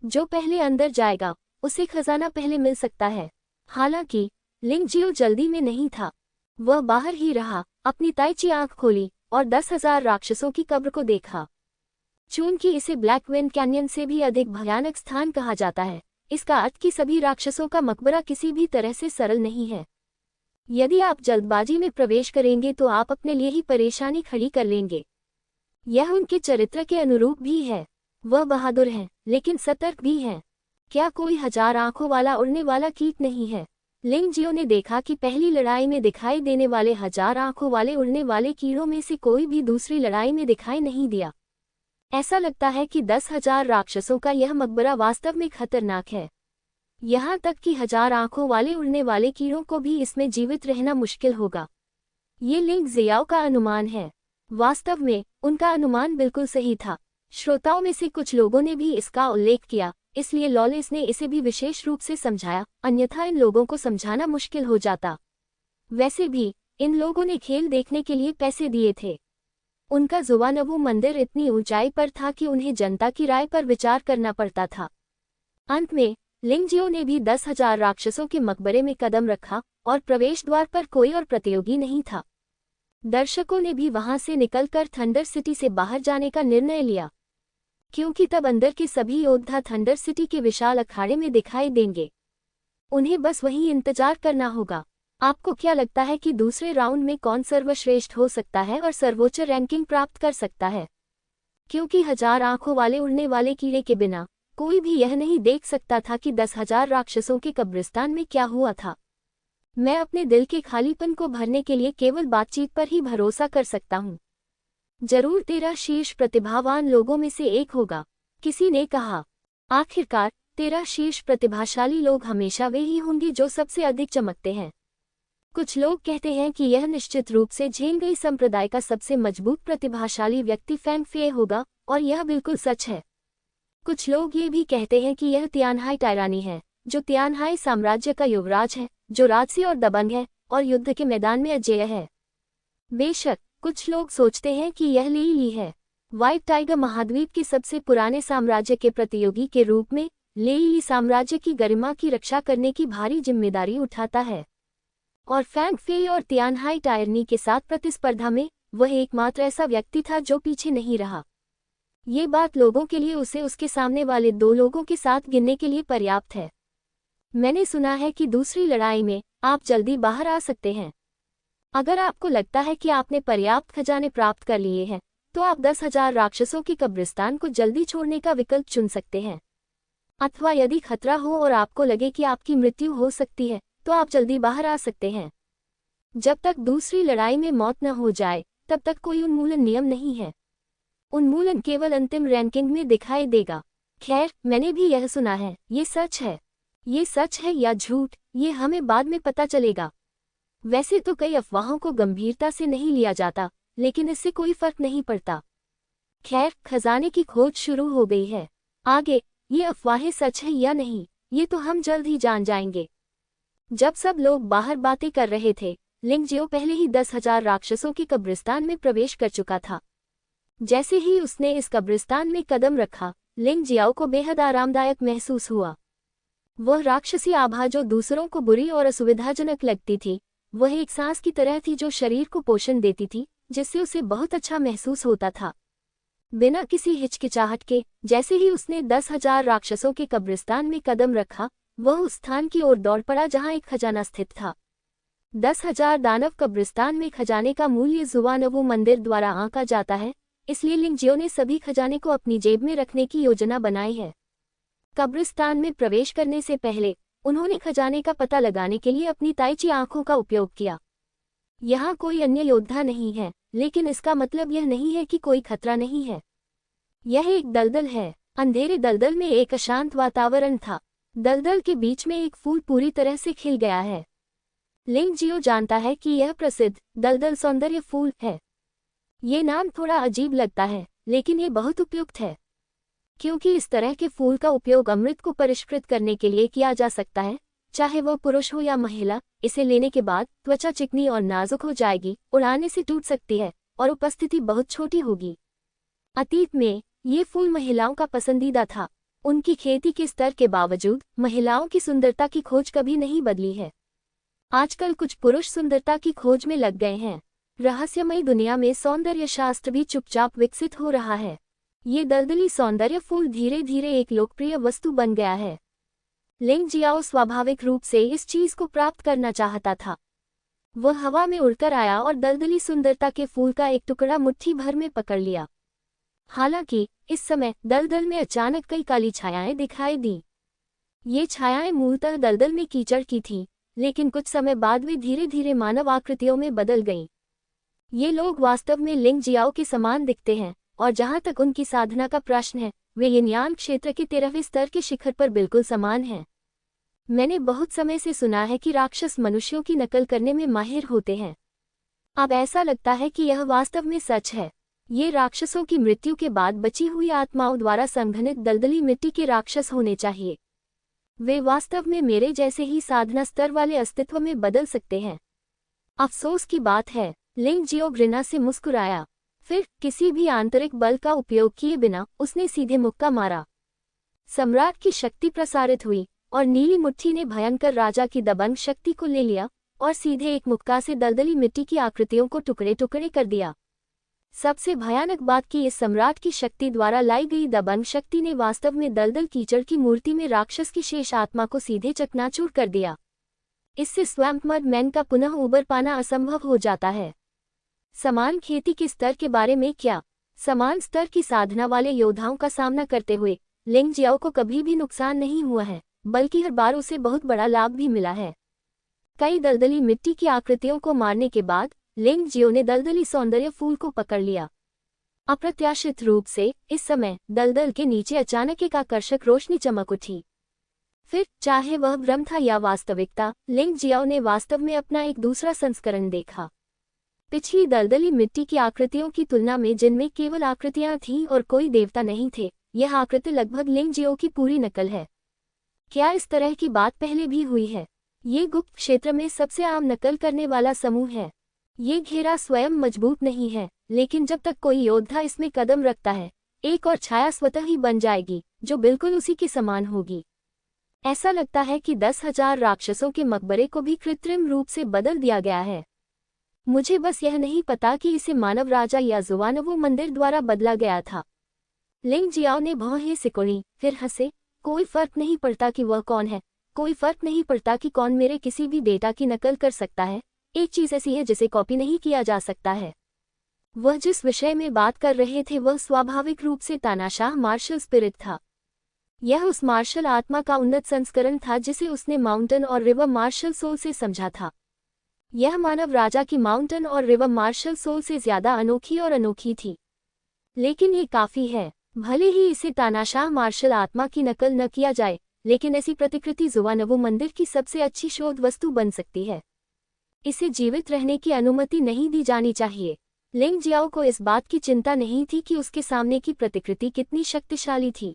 जो पहले अंदर जाएगा उसे खजाना पहले मिल सकता है। हालांकि लिंग जियो जल्दी में नहीं था। वह बाहर ही रहा, अपनी ताइची आंख खोली और 10,000 राक्षसों की कब्र को देखा। चूंकि इसे ब्लैक विंड कैन्यन से भी अधिक भयानक स्थान कहा जाता है, इसका अर्थ कि सभी राक्षसों का मकबरा किसी भी तरह से सरल नहीं है। यदि आप जल्दबाजी में प्रवेश करेंगे तो आप अपने लिए ही परेशानी खड़ी कर लेंगे। यह उनके चरित्र के अनुरूप भी है। वह बहादुर हैं, लेकिन सतर्क भी हैं। क्या कोई 1000 आंखों वाला उड़ने वाला कीट नहीं है? लिंग जियो ने देखा कि पहली लड़ाई में दिखाई देने वाले 1000 आंखों वाले उड़ने वाले कीड़ों में से कोई भी दूसरी लड़ाई में दिखाई नहीं दिया। ऐसा लगता है कि 10,000 राक्षसों का यह मकबरा वास्तव में खतरनाक है। यहाँ तक कि 1000 आंखों वाले उड़ने वाले कीड़ों को भी इसमें जीवित रहना मुश्किल होगा। ये लिंग जियाओ का अनुमान है। वास्तव में उनका अनुमान बिल्कुल सही था। श्रोताओं में से कुछ लोगों ने भी इसका उल्लेख किया, इसलिए लॉलेस ने इसे भी विशेष रूप से समझाया, अन्यथा इन लोगों को समझाना मुश्किल हो जाता। वैसे भी इन लोगों ने खेल देखने के लिए पैसे दिए थे। उनका जुवानबू मंदिर इतनी ऊंचाई पर था कि उन्हें जनता की राय पर विचार करना पड़ता था। अंत में लिंग जियो ने भी 10,000 राक्षसों के मकबरे में कदम रखा और प्रवेश द्वार पर कोई और प्रतियोगी नहीं था। दर्शकों ने भी वहां से निकलकर थंडर सिटी से बाहर जाने का निर्णय लिया, क्योंकि तब अंदर के सभी योद्धा थंडर सिटी के विशाल अखाड़े में दिखाई देंगे। उन्हें बस वहीं इंतजार करना होगा। आपको क्या लगता है कि दूसरे राउंड में कौन सर्वश्रेष्ठ हो सकता है और सर्वोच्च रैंकिंग प्राप्त कर सकता है? क्योंकि 1000 आंखों वाले उड़ने वाले कीड़े के बिना कोई भी यह नहीं देख सकता था कि 10,000 राक्षसों के कब्रिस्तान में क्या हुआ था। मैं अपने दिल के खालीपन को भरने के लिए केवल बातचीत पर ही भरोसा कर सकता हूँ। जरूर तेरा शीर्ष प्रतिभावान लोगों में से एक होगा, किसी ने कहा। आखिरकार तेरा शीर्ष प्रतिभाशाली लोग हमेशा वे ही होंगे जो सबसे अधिक चमकते हैं। कुछ लोग कहते हैं कि यह निश्चित रूप से झेंगई संप्रदाय का सबसे मजबूत प्रतिभाशाली व्यक्ति फैंग फे होगा, और यह बिल्कुल सच है। कुछ लोग ये भी कहते हैं कि यह तियानहाई टायरानी है, जो तियानहाई साम्राज्य का युवराज है, जो राजसी और दबंग है और युद्ध के मैदान में अजेय है। बेशक कुछ लोग सोचते हैं कि यह ली ली है। व्हाइट टाइगर महाद्वीप के सबसे पुराने साम्राज्य के प्रतियोगी के रूप में लेई साम्राज्य की गरिमा की रक्षा करने की भारी जिम्मेदारी उठाता है, और फैंग फे और तियानहाई टायरनी के साथ प्रतिस्पर्धा में वह एकमात्र ऐसा व्यक्ति था जो पीछे नहीं रहा। ये बात लोगों के लिए उसे उसके सामने वाले 2 लोगों के साथ गिनने के लिए पर्याप्त है। मैंने सुना है कि दूसरी लड़ाई में आप जल्दी बाहर आ सकते हैं। अगर आपको लगता है कि आपने पर्याप्त खजाने प्राप्त कर लिए हैं, तो आप 10,000 राक्षसों के कब्रिस्तान को जल्दी छोड़ने का विकल्प चुन सकते हैं। अथवा यदि खतरा हो और आपको लगे कि आपकी मृत्यु हो सकती है, तो आप जल्दी बाहर आ सकते हैं। जब तक दूसरी लड़ाई में मौत न हो जाए, तब तक कोई उन्मूलन नियम नहीं है। उन्मूलन केवल अंतिम रैंकिंग में दिखाई देगा। खैर, मैंने भी यह सुना है। ये सच है। ये सच है या झूठ, ये हमें बाद में पता चलेगा। वैसे तो कई अफवाहों को गंभीरता से नहीं लिया जाता, लेकिन इससे कोई फर्क नहीं पड़ता। खैर, खजाने की खोज शुरू हो गई है। आगे ये अफवाहें सच है या नहीं, ये तो हम जल्द ही जान जाएंगे। जब सब लोग बाहर बातें कर रहे थे, लिंग जियो पहले ही 10,000 राक्षसों के कब्रिस्तान में प्रवेश कर चुका था। जैसे ही उसने इस कब्रिस्तान में कदम रखा, लिंग जियाओ को बेहद आरामदायक महसूस हुआ। वह राक्षसी आभा जो दूसरों को बुरी और असुविधाजनक लगती थी, वह एक सांस की तरह थी जो शरीर को पोषण देती थी, जिससे उसे बहुत अच्छा महसूस होता था। बिना किसी हिचकिचाहट के जैसे ही उसने 10,000 राक्षसों के कब्रिस्तान में कदम रखा, वह उस स्थान की ओर दौड़ पड़ा जहां एक खजाना स्थित था। 10,000 दानव कब्रिस्तान में खजाने का मूल्य जुवानवू मंदिर द्वारा आंका जाता है, इसलिए लिंग जियो ने सभी खजाने को अपनी जेब में रखने की योजना बनाई है। कब्रिस्तान में प्रवेश करने से पहले उन्होंने खजाने का पता लगाने के लिए अपनी ताइची आंखों का उपयोग किया। यहाँ कोई अन्य योद्धा नहीं है, लेकिन इसका मतलब यह नहीं है कि कोई खतरा नहीं है। यह एक दलदल है। अंधेरे दलदल में एक अशांत वातावरण था। दलदल के बीच में एक फूल पूरी तरह से खिल गया है। लिंग जियो जानता है कि यह प्रसिद्ध दलदल सौंदर्य फूल है। ये नाम थोड़ा अजीब लगता है, लेकिन ये बहुत उपयुक्त है, क्योंकि इस तरह के फूल का उपयोग अमृत को परिष्कृत करने के लिए किया जा सकता है, चाहे वह पुरुष हो या महिला। इसे लेने के बाद त्वचा चिकनी और नाजुक हो जाएगी, उड़ाने से टूट सकती है और उपस्थिति बहुत छोटी होगी। अतीत में ये फूल महिलाओं का पसंदीदा था। उनकी खेती के स्तर के बावजूद महिलाओं की सुंदरता की खोज कभी नहीं बदली है। आजकल कुछ पुरुष सुंदरता की खोज में लग गए हैं। रहस्यमयी दुनिया में सौंदर्य शास्त्र भी चुपचाप विकसित हो रहा है। ये दलदली सौंदर्य फूल धीरे धीरे एक लोकप्रिय वस्तु बन गया है। लिंग जियाओ स्वाभाविक रूप से इस चीज को प्राप्त करना चाहता था। वह हवा में उड़कर आया और दलदली सुंदरता के फूल का एक टुकड़ा मुट्ठी भर में पकड़ लिया। हालांकि इस समय दलदल में अचानक कई काली छायाएं दिखाई दी। ये छायाएं मूलतः दलदल में कीचड़ की थीं, लेकिन कुछ समय बाद वे धीरे धीरे मानव आकृतियों में बदल गईं। ये लोग वास्तव में लिंग जियाओ के समान दिखते हैं, और जहां तक उनकी साधना का प्रश्न है, वे यिनयान क्षेत्र के 13वें स्तर के शिखर पर बिल्कुल समान हैं। मैंने बहुत समय से सुना है कि राक्षस मनुष्यों की नकल करने में माहिर होते हैं। अब ऐसा लगता है कि यह वास्तव में सच है। ये राक्षसों की मृत्यु के बाद बची हुई आत्माओं द्वारा संघनित दलदली मिट्टी के राक्षस होने चाहिए। वे वास्तव में मेरे जैसे ही साधना स्तर वाले अस्तित्व में बदल सकते हैं। अफसोस की बात है। लिंग जियो घृणा से मुस्कुराया। फिर किसी भी आंतरिक बल का उपयोग किए बिना उसने सीधे मुक्का मारा। सम्राट की शक्ति प्रसारित हुई और नीली मुट्ठी ने भयंकर राजा की दबंग शक्ति को ले लिया और सीधे एक मुक्का से दलदली मिट्टी की आकृतियों को टुकड़े टुकड़े कर दिया। सबसे भयानक बात कि इस सम्राट की शक्ति द्वारा लाई गई दबंग शक्ति ने वास्तव में दलदल कीचड़ की मूर्ति में राक्षस की शेष आत्मा को सीधे चकनाचूर कर दिया। इससे स्वैम्प मड मैन का पुनः उबर पाना असंभव हो जाता है। समान खेती के स्तर के बारे में क्या? समान स्तर की साधना वाले योद्धाओं का सामना करते हुए लिंग जियाओ को कभी भी नुकसान नहीं हुआ है, बल्कि हर बार उसे बहुत बड़ा लाभ भी मिला है। कई दलदली मिट्टी की आकृतियों को मारने के बाद लिंग जियो ने दलदली सौंदर्य फूल को पकड़ लिया। अप्रत्याशित रूप से इस समय दलदल के नीचे अचानक एक आकर्षक रोशनी चमक उठी। फिर चाहे वह भ्रम था या वास्तविकता, लिंग जियाओ ने वास्तव में अपना एक दूसरा संस्करण देखा। पिछली दलदली मिट्टी की आकृतियों की तुलना में, जिनमें केवल आकृतियां थीं और कोई देवता नहीं थे, यह आकृति लगभग लिंग जियो की पूरी नकल है। क्या इस तरह की बात पहले भी हुई है? ये गुप्त क्षेत्र में सबसे आम नकल करने वाला समूह है। ये घेरा स्वयं मजबूत नहीं है, लेकिन जब तक कोई योद्धा इसमें कदम रखता है, एक और छाया स्वतः ही बन जाएगी जो बिल्कुल उसी के समान होगी। ऐसा लगता है कि 10,000 राक्षसों के मकबरे को भी कृत्रिम रूप से बदल दिया गया है। मुझे बस यह नहीं पता कि इसे मानव राजा या जुवानवो मंदिर द्वारा बदला गया था। लिंग जियाओ ने भौहें सिकोड़ी, फिर हंसे। कोई फर्क नहीं पड़ता कि वह कौन है, कोई फर्क नहीं पड़ता कि कौन मेरे किसी भी डेटा की नकल कर सकता है। एक चीज ऐसी है जिसे कॉपी नहीं किया जा सकता है। वह जिस विषय में बात कर रहे थे वह स्वाभाविक रूप से तानाशाह मार्शल स्पिरिट था। यह उस मार्शल आत्मा का उन्नत संस्करण था जिसे उसने माउंटेन और रिवर मार्शल सोल से समझा था। यह मानव राजा की माउंटेन और रिवर मार्शल सोल से ज्यादा अनोखी और अनोखी थी। लेकिन ये काफी है। भले ही इसे तानाशाह मार्शल आत्मा की नकल न किया जाए, लेकिन ऐसी प्रतिकृति जुवानवो मंदिर की सबसे अच्छी शोध वस्तु बन सकती है। इसे जीवित रहने की अनुमति नहीं दी जानी चाहिए। लिंग जियाओ को इस बात की चिंता नहीं थी कि उसके सामने की प्रतिकृति कितनी शक्तिशाली थी।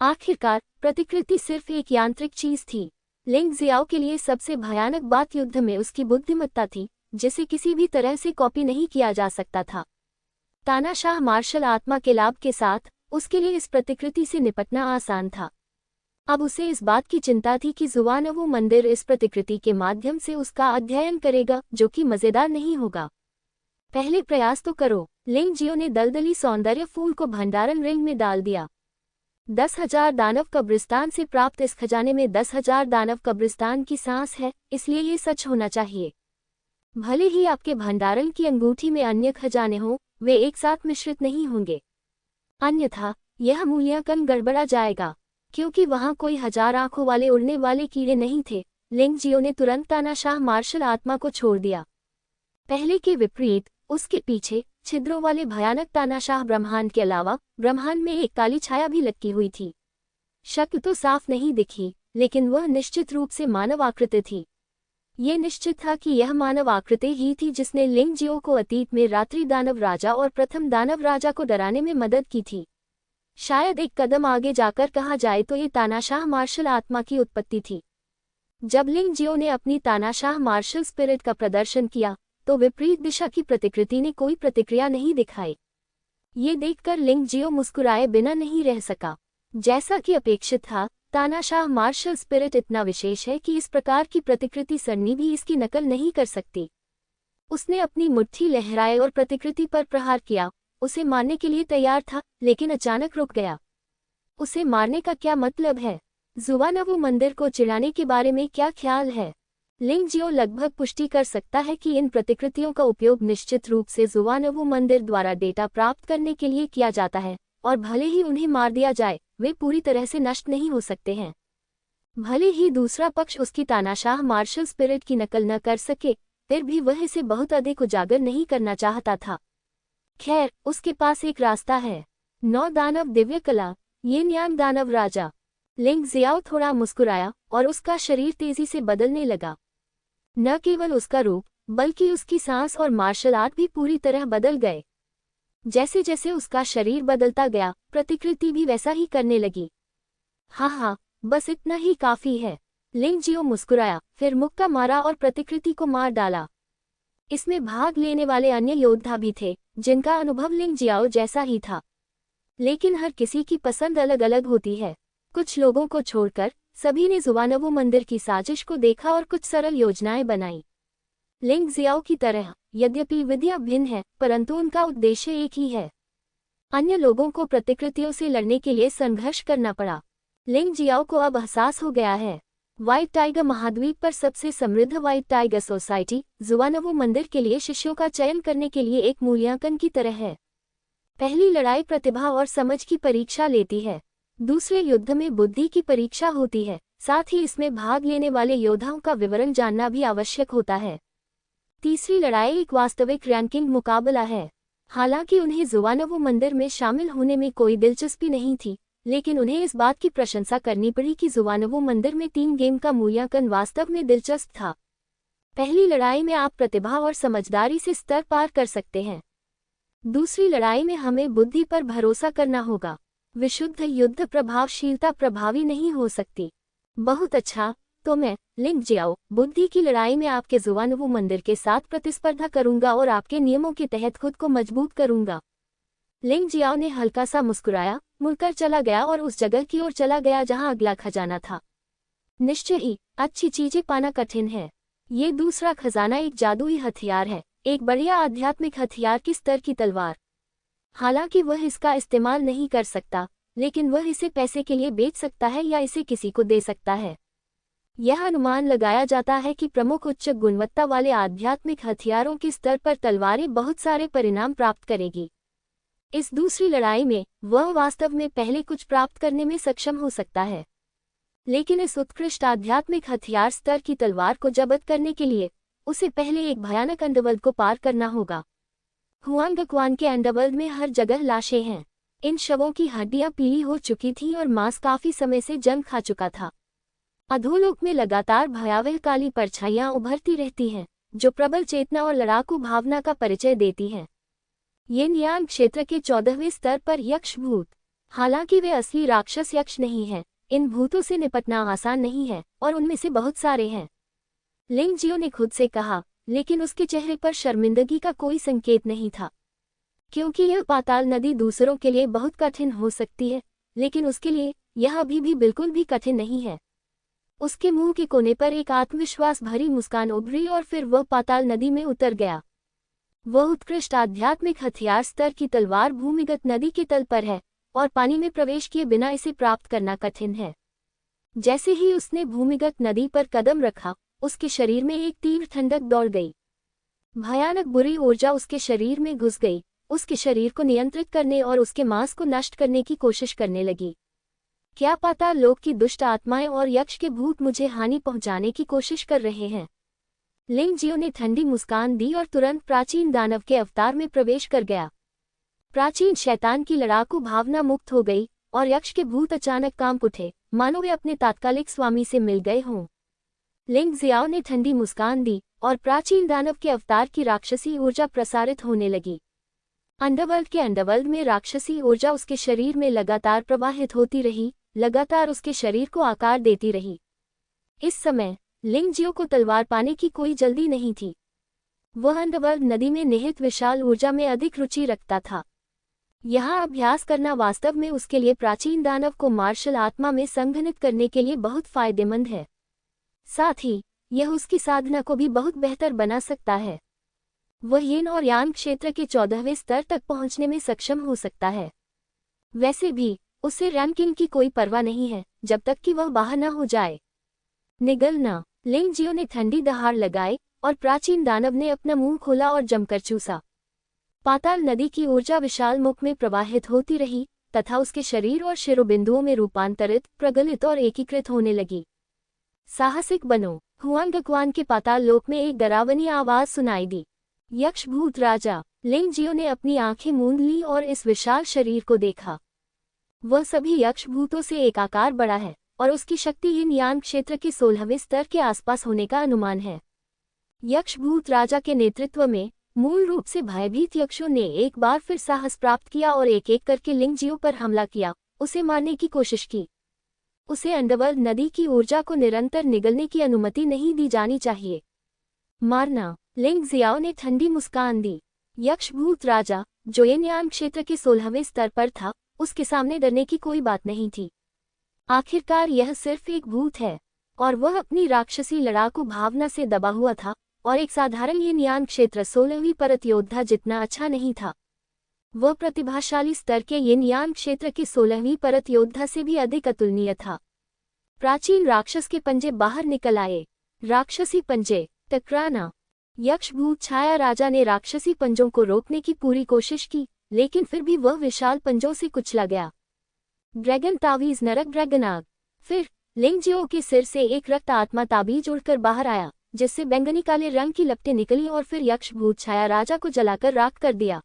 आखिरकार प्रतिकृति सिर्फ एक यांत्रिक चीज थी। लिंग जियाओ के लिए सबसे भयानक बात युद्ध में उसकी बुद्धिमत्ता थी, जिसे किसी भी तरह से कॉपी नहीं किया जा सकता था। तानाशाह मार्शल आत्मा के लाभ के साथ उसके लिए इस प्रतिकृति से निपटना आसान था। अब उसे इस बात की चिंता थी कि जुवानवो मंदिर इस प्रतिकृति के माध्यम से उसका अध्ययन करेगा, जो कि मजेदार नहीं होगा। पहले प्रयास तो करो। लिंग जियो ने दलदली सौंदर्य फूल को भंडारण रिंग में डाल दिया। 10,000 दानव कब्रिस्तान से प्राप्त इस खजाने में 10,000 दानव कब्रिस्तान की सांस है, इसलिए ये सच होना चाहिए। भले ही आपके भंडारण की अंगूठी में अन्य खजाने हों, वे एक साथ मिश्रित नहीं होंगे। अन्यथा यह मूल्यांकन गड़बड़ा जाएगा, क्योंकि वहां कोई 1000 आंखों वाले उड़ने वाले कीड़े नहीं थे। लिंग जियो ने तुरंत तानाशाह मार्शल आत्मा को छोड़ दिया। पहले के विपरीत उसके पीछे छिद्रों वाले भयानक तानाशाह ब्रह्मांड के अलावा ब्रह्मांड में एक काली छाया भी लटकी हुई थी। शक्ल तो साफ नहीं दिखी, लेकिन वह निश्चित रूप से मानव आकृति थी। ये निश्चित था कि यह मानव आकृति ही थी जिसने लिंग जियो को अतीत में रात्रि दानव राजा और प्रथम दानव राजा को डराने में मदद की थी। शायद एक कदम आगे जाकर कहा जाए तो ये तानाशाह मार्शल आत्मा की उत्पत्ति थी। जब लिंग जियो ने अपनी तानाशाह मार्शल स्पिरिट का प्रदर्शन किया तो विपरीत दिशा की प्रतिकृति ने कोई प्रतिक्रिया नहीं दिखाई। ये देखकर लिंग जियो मुस्कुराए बिना नहीं रह सका। जैसा कि अपेक्षित था, तानाशाह मार्शल स्पिरिट इतना विशेष है कि इस प्रकार की प्रतिकृति सरनी भी इसकी नकल नहीं कर सकती। उसने अपनी मुट्ठी लहराए और प्रतिकृति पर प्रहार किया। उसे मारने के लिए तैयार था, लेकिन अचानक रुक गया। उसे मारने का क्या मतलब है? जुवानवू मंदिर को चिढ़ाने के बारे में क्या ख्याल है? लिंग जियो लगभग पुष्टि कर सकता है कि इन प्रतिकृतियों का उपयोग निश्चित रूप से जुवानवू मंदिर द्वारा डेटा प्राप्त करने के लिए किया जाता है, और भले ही उन्हें मार दिया जाए, वे पूरी तरह से नष्ट नहीं हो सकते हैं। भले ही दूसरा पक्ष उसकी तानाशाह मार्शल स्पिरिट की नकल न कर सके, फिर भी वह इसे बहुत अधिक उजागर नहीं करना चाहता था। खैर, उसके पास एक रास्ता है। 9 दानव दिव्य कला, ये न्यान दानव राजा। लिंग जियाओ थोड़ा मुस्कुराया और उसका शरीर तेजी से बदलने लगा। न केवल उसका रूप, बल्कि उसकी सांस और मार्शल आर्ट भी पूरी तरह बदल गए। जैसे जैसे उसका शरीर बदलता गया, प्रतिकृति भी वैसा ही करने लगी। हाँ, बस इतना ही काफी है। लिंग जियो मुस्कुराया, फिर मुक्का मारा और प्रतिकृति को मार डाला। इसमें भाग लेने वाले अन्य योद्धा भी थे, जिनका अनुभव लिंग जियाओ जैसा ही था। लेकिन हर किसी की पसंद अलग अलग होती है। कुछ लोगों को छोड़कर सभी ने जुवानवू मंदिर की साजिश को देखा और कुछ सरल योजनाएं बनाई। लिंग जियाओ की तरह, यद्यपि विधियां भिन्न है, परंतु उनका उद्देश्य एक ही है। अन्य लोगों को प्रतिकृतियों से लड़ने के लिए संघर्ष करना पड़ा। लिंग जियाओ को अब एहसास हो गया है। व्हाइट टाइगर महाद्वीप पर सबसे समृद्ध व्हाइट टाइगर सोसाइटी जुवानवू मंदिर के लिए शिष्यों का चयन करने के लिए एक मूल्यांकन की तरह है। पहली लड़ाई प्रतिभा और समझ की परीक्षा लेती है। दूसरे युद्ध में बुद्धि की परीक्षा होती है। साथ ही इसमें भाग लेने वाले योद्धाओं का विवरण जानना भी आवश्यक होता है। तीसरी लड़ाई एक वास्तविक रैंकिंग मुकाबला है। हालांकि उन्हें जुवानवू मंदिर में शामिल होने में कोई दिलचस्पी नहीं थी, लेकिन उन्हें इस बात की प्रशंसा करनी पड़ी कि जुवानवू मंदिर में 3 गेम का मूल्यांकन वास्तव में दिलचस्प था। पहली लड़ाई में आप प्रतिभा और समझदारी से स्तर पार कर सकते हैं। दूसरी लड़ाई में हमें बुद्धि पर भरोसा करना होगा। विशुद्ध युद्ध प्रभावशीलता प्रभावी नहीं हो सकती। बहुत अच्छा, तो मैं, लिंग जियाओ, बुद्धि की लड़ाई में आपके जुवानवू मंदिर के साथ प्रतिस्पर्धा करूंगा और आपके नियमों के तहत खुद को मजबूत करूंगा। लिंग जियाओ ने हल्का सा मुस्कुराया, मुड़कर चला गया और उस जगह की ओर चला गया जहां अगला खजाना था। निश्चय ही, अच्छी चीजें पाना कठिन है। ये दूसरा खजाना एक जादुई हथियार है, एक बढ़िया आध्यात्मिक हथियार की स्तर की तलवार। हालांकि वह इसका इस्तेमाल नहीं कर सकता, लेकिन वह इसे पैसे के लिए बेच सकता है या इसे किसी को दे सकता है। यह अनुमान लगाया जाता है कि प्रमुख उच्च गुणवत्ता वाले आध्यात्मिक हथियारों के स्तर पर तलवारें बहुत सारे परिणाम प्राप्त करेगी। इस दूसरी लड़ाई में वह वास्तव में पहले कुछ प्राप्त करने में सक्षम हो सकता है, लेकिन इस उत्कृष्ट आध्यात्मिक हथियार स्तर की तलवार को जब्त करने के लिए उसे पहले एक भयानक अंडरवर्ल्ड को पार करना होगा। हुआंगक्वान के अंडरवर्ल्ड में हर जगह लाशें हैं। इन शवों की हड्डियां पीली हो चुकी थीं और मांस काफी समय से जंग खा चुका था। अधोलोक में लगातार भयावह काली परछाइयां उभरती रहती हैं, जो प्रबल चेतना और लड़ाकू भावना का परिचय देती हैं। ये नियान क्षेत्र के 14वें स्तर पर यक्ष भूत। हालांकि वे असली राक्षस यक्ष नहीं हैं, इन भूतों से निपटना आसान नहीं है और उनमें से बहुत सारे हैं। लिंग जियो ने खुद से कहा, लेकिन उसके चेहरे पर शर्मिंदगी का कोई संकेत नहीं था। क्योंकि यह पाताल नदी दूसरों के लिए बहुत कठिन हो सकती है, लेकिन उसके लिए यह अभी भी बिल्कुल भी कठिन नहीं है। उसके मुंह के कोने पर एक आत्मविश्वास भरी मुस्कान उभरी और फिर वह पाताल नदी में उतर गया। वह उत्कृष्ट आध्यात्मिक हथियार स्तर की तलवार भूमिगत नदी के तल पर है और पानी में प्रवेश किए बिना इसे प्राप्त करना कठिन है। जैसे ही उसने भूमिगत नदी पर कदम रखा, उसके शरीर में एक तीव्र ठंडक दौड़ गई। भयानक बुरी ऊर्जा उसके शरीर में घुस गई, उसके शरीर को नियंत्रित करने और उसके मांस को नष्ट करने की कोशिश करने लगी। क्या पाताल लोक की दुष्ट आत्माएं और यक्ष के भूत मुझे हानि पहुंचाने की कोशिश कर रहे हैं? लिंग जियो ने ठंडी मुस्कान दी और तुरंत प्राचीन दानव के अवतार में प्रवेश कर गया। प्राचीन शैतान की लड़ाकू भावना मुक्त हो गई और यक्ष के भूत अचानक कांप उठे, मानो वे अपने तात्कालिक स्वामी से मिल गए हों। लिंग जियाओ ने ठंडी मुस्कान दी और प्राचीन दानव के अवतार की राक्षसी ऊर्जा प्रसारित होने लगी। अंडरवर्ल्ड के अंडरवर्ल्ड में राक्षसी ऊर्जा उसके शरीर में लगातार प्रवाहित होती रही, लगातार उसके शरीर को आकार देती रही। इस समय लिंग जियो को तलवार पाने की कोई जल्दी नहीं थी। वह अंडरवर्ल्ड नदी में निहित विशाल ऊर्जा में अधिक रुचि रखता था। यहाँ अभ्यास करना वास्तव में उसके लिए प्राचीन दानव को मार्शल आत्मा में संघनित करने के लिए बहुत फायदेमंद है। साथ ही यह उसकी साधना को भी बहुत बेहतर बना सकता है। वह यिन और यांग क्षेत्र के 14वें स्तर तक पहुंचने में सक्षम हो सकता है। वैसे भी उसे रैंकिंग की कोई परवाह नहीं है जब तक कि वह बाहर न हो जाए। निगलना। लिंग जियो ने ठंडी दहाड़ लगाई और प्राचीन दानव ने अपना मुंह खोला और जमकर चूसा। पाताल नदी की ऊर्जा विशाल मुख में प्रवाहित होती रही तथा उसके शरीर और शिरोबिंदुओं में रूपांतरित, प्रगलित और एकीकृत होने लगी। साहसिक बनो। हुआंगक्वान के पाताल लोक में एक डरावनी आवाज सुनाई दी। यक्ष भूत राजा। लिंग जियो ने अपनी आंखें मूंद ली और इस विशाल शरीर को देखा। वह सभी यक्ष भूतों से एक आकार बड़ा है और उसकी शक्ति यिन यांग क्षेत्र के 16वें स्तर के आसपास होने का अनुमान है। यक्ष भूत राजा के नेतृत्व में मूल रूप से भयभीत यक्षों ने एक बार फिर साहस प्राप्त किया और एक एक करके लिंग जियो पर हमला किया, उसे मारने की कोशिश की। उसे अंडरवर्ल्ड नदी की ऊर्जा को निरंतर निगलने की अनुमति नहीं दी जानी चाहिए। मारना। लिंग जियाओ ने ठंडी मुस्कान दी। यक्ष भूत राजा, जो यिन यांग क्षेत्र के 16वें स्तर पर था, उसके सामने डरने की कोई बात नहीं थी। आखिरकार यह सिर्फ एक भूत है और वह अपनी राक्षसी लड़ाकू भावना से दबा हुआ था और एक साधारण यिन यांग क्षेत्र 16वीं परत योद्धा जितना अच्छा नहीं था। वह प्रतिभाशाली स्तर के यिन यांग क्षेत्र के 16वीं परत योद्धा से भी अधिक अतुलनीय था। प्राचीन राक्षस के पंजे बाहर निकल आए। राक्षसी पंजे। टकराना। यक्ष भूत छाया राजा ने राक्षसी पंजों को रोकने की पूरी कोशिश की, लेकिन फिर भी वह विशाल पंजों से कुचला गया। ड्रैगन तावीज। नरक ड्रैगन आग। फिर लिंग जियो के सिर से एक रक्त आत्मा ताबीज उड़कर बाहर आया, जिससे बैंगनी काले रंग की लपटें निकली और फिर यक्ष भूत छाया राजा को जलाकर राख कर दिया।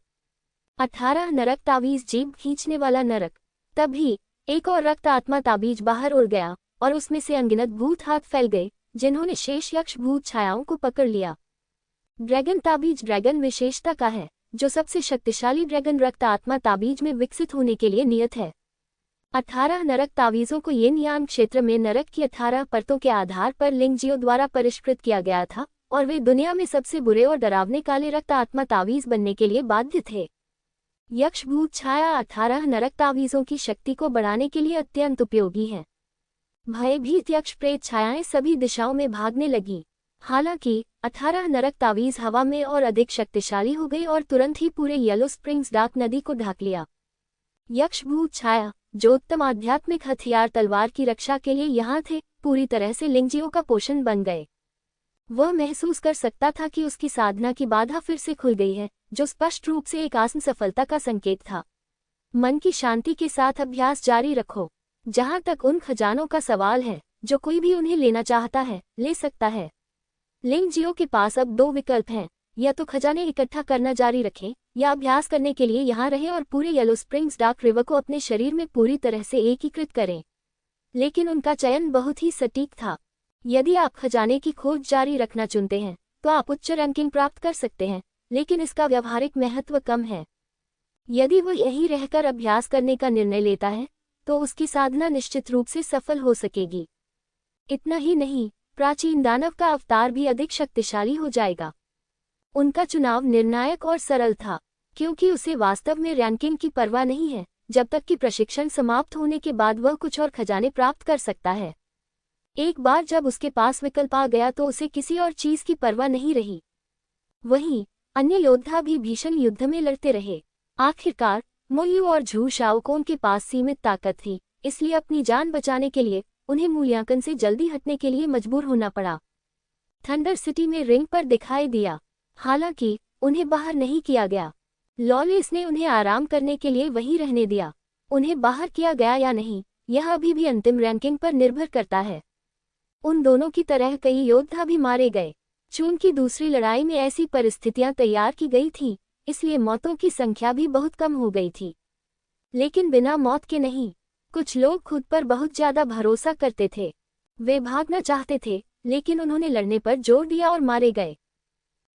18 नरक तावीज। जीभ खींचने वाला नरक। तभी एक और रक्त आत्मा ताबीज बाहर उड़ गया और उसमें से अनगिनत भूत हाथ फैल गए, जिन्होंने शेष यक्ष भूत छायाओं को पकड़ लिया। ड्रैगन ताबीज ड्रैगन विशेषता का है, जो सबसे शक्तिशाली ड्रैगन रक्त आत्मा ताबीज में विकसित होने के लिए नियत है। 18 नरक तावीज़ों को यिन यांग क्षेत्र में नरक की 18 परतों के आधार पर लिंग जियो द्वारा परिष्कृत किया गया था और वे दुनिया में सबसे बुरे और डरावने काले रक्त आत्मा तावीज़ बनने के लिए बाध्य थे। यक्ष भूत छाया 18 नरक तावीज़ों की शक्ति को बढ़ाने के लिए अत्यंत उपयोगी है। भयभीत यक्ष प्रेत छायाएं सभी दिशाओं में भागने लगी। हालांकि 18 नरक तावीज़ हवा में और अधिक शक्तिशाली हो गई और तुरंत ही पूरे येलो स्प्रिंग्स डार्क नदी को ढक लिया। यक्ष भूत छाया, जो उत्तम आध्यात्मिक हथियार तलवार की रक्षा के लिए यहाँ थे, पूरी तरह से लिंग जियो का पोषण बन गए। वह महसूस कर सकता था कि उसकी साधना की बाधा फिर से खुल गई है, जो स्पष्ट रूप से एक आसन सफलता का संकेत था। मन की शांति के साथ अभ्यास जारी रखो। जहाँ तक उन खजानों का सवाल है, जो कोई भी उन्हें लेना चाहता है, ले सकता है। लिंग जियो के पास अब 2 विकल्प हैं, या तो खजाने इकट्ठा करना जारी रखें या अभ्यास करने के लिए यहाँ रहें और पूरे येलो स्प्रिंग्स डार्क रिवर को अपने शरीर में पूरी तरह से एकीकृत करें। लेकिन उनका चयन बहुत ही सटीक था। यदि आप खजाने की खोज जारी रखना चुनते हैं तो आप उच्च रैंकिंग प्राप्त कर सकते हैं, लेकिन इसका व्यावहारिक महत्व कम है। यदि वह यहीं रहकर अभ्यास करने का निर्णय लेता है तो उसकी साधना निश्चित रूप से सफल हो सकेगी। इतना ही नहीं, प्राचीन दानव का अवतार भी अधिक शक्तिशाली हो जाएगा। उनका चुनाव निर्णायक और सरल था, क्योंकि उसे वास्तव में रैंकिंग की परवाह नहीं है जब तक कि प्रशिक्षण समाप्त होने के बाद वह कुछ और खजाने प्राप्त कर सकता है। एक बार जब उसके पास विकल्प आ गया तो उसे किसी और चीज की परवाह नहीं रही। वहीं अन्य योद्धा भी भीषण युद्ध में लड़ते रहे। आखिरकार मोयू और झू शाओकोन के पास सीमित ताकत थी, इसलिए अपनी जान बचाने के लिए उन्हें मूल्यांकन से जल्दी हटने के लिए मजबूर होना पड़ा। थंडर सिटी में रिंग पर दिखाई दिया, हालांकि उन्हें बाहर नहीं किया गया। लॉलेस ने उन्हें आराम करने के लिए वहीं रहने दिया। उन्हें बाहर किया गया या नहीं, यह अभी भी अंतिम रैंकिंग पर निर्भर करता है। उन दोनों की तरह कई योद्धा भी मारे गए। चून की दूसरी लड़ाई में ऐसी परिस्थितियां तैयार की गई थीं, इसलिए मौतों की संख्या भी बहुत कम हो गई थी। लेकिन बिना मौत के नहीं। कुछ लोग खुद पर बहुत ज्यादा भरोसा करते थे। वे भागना चाहते थे, लेकिन उन्होंने लड़ने पर जोर दिया और मारे गए।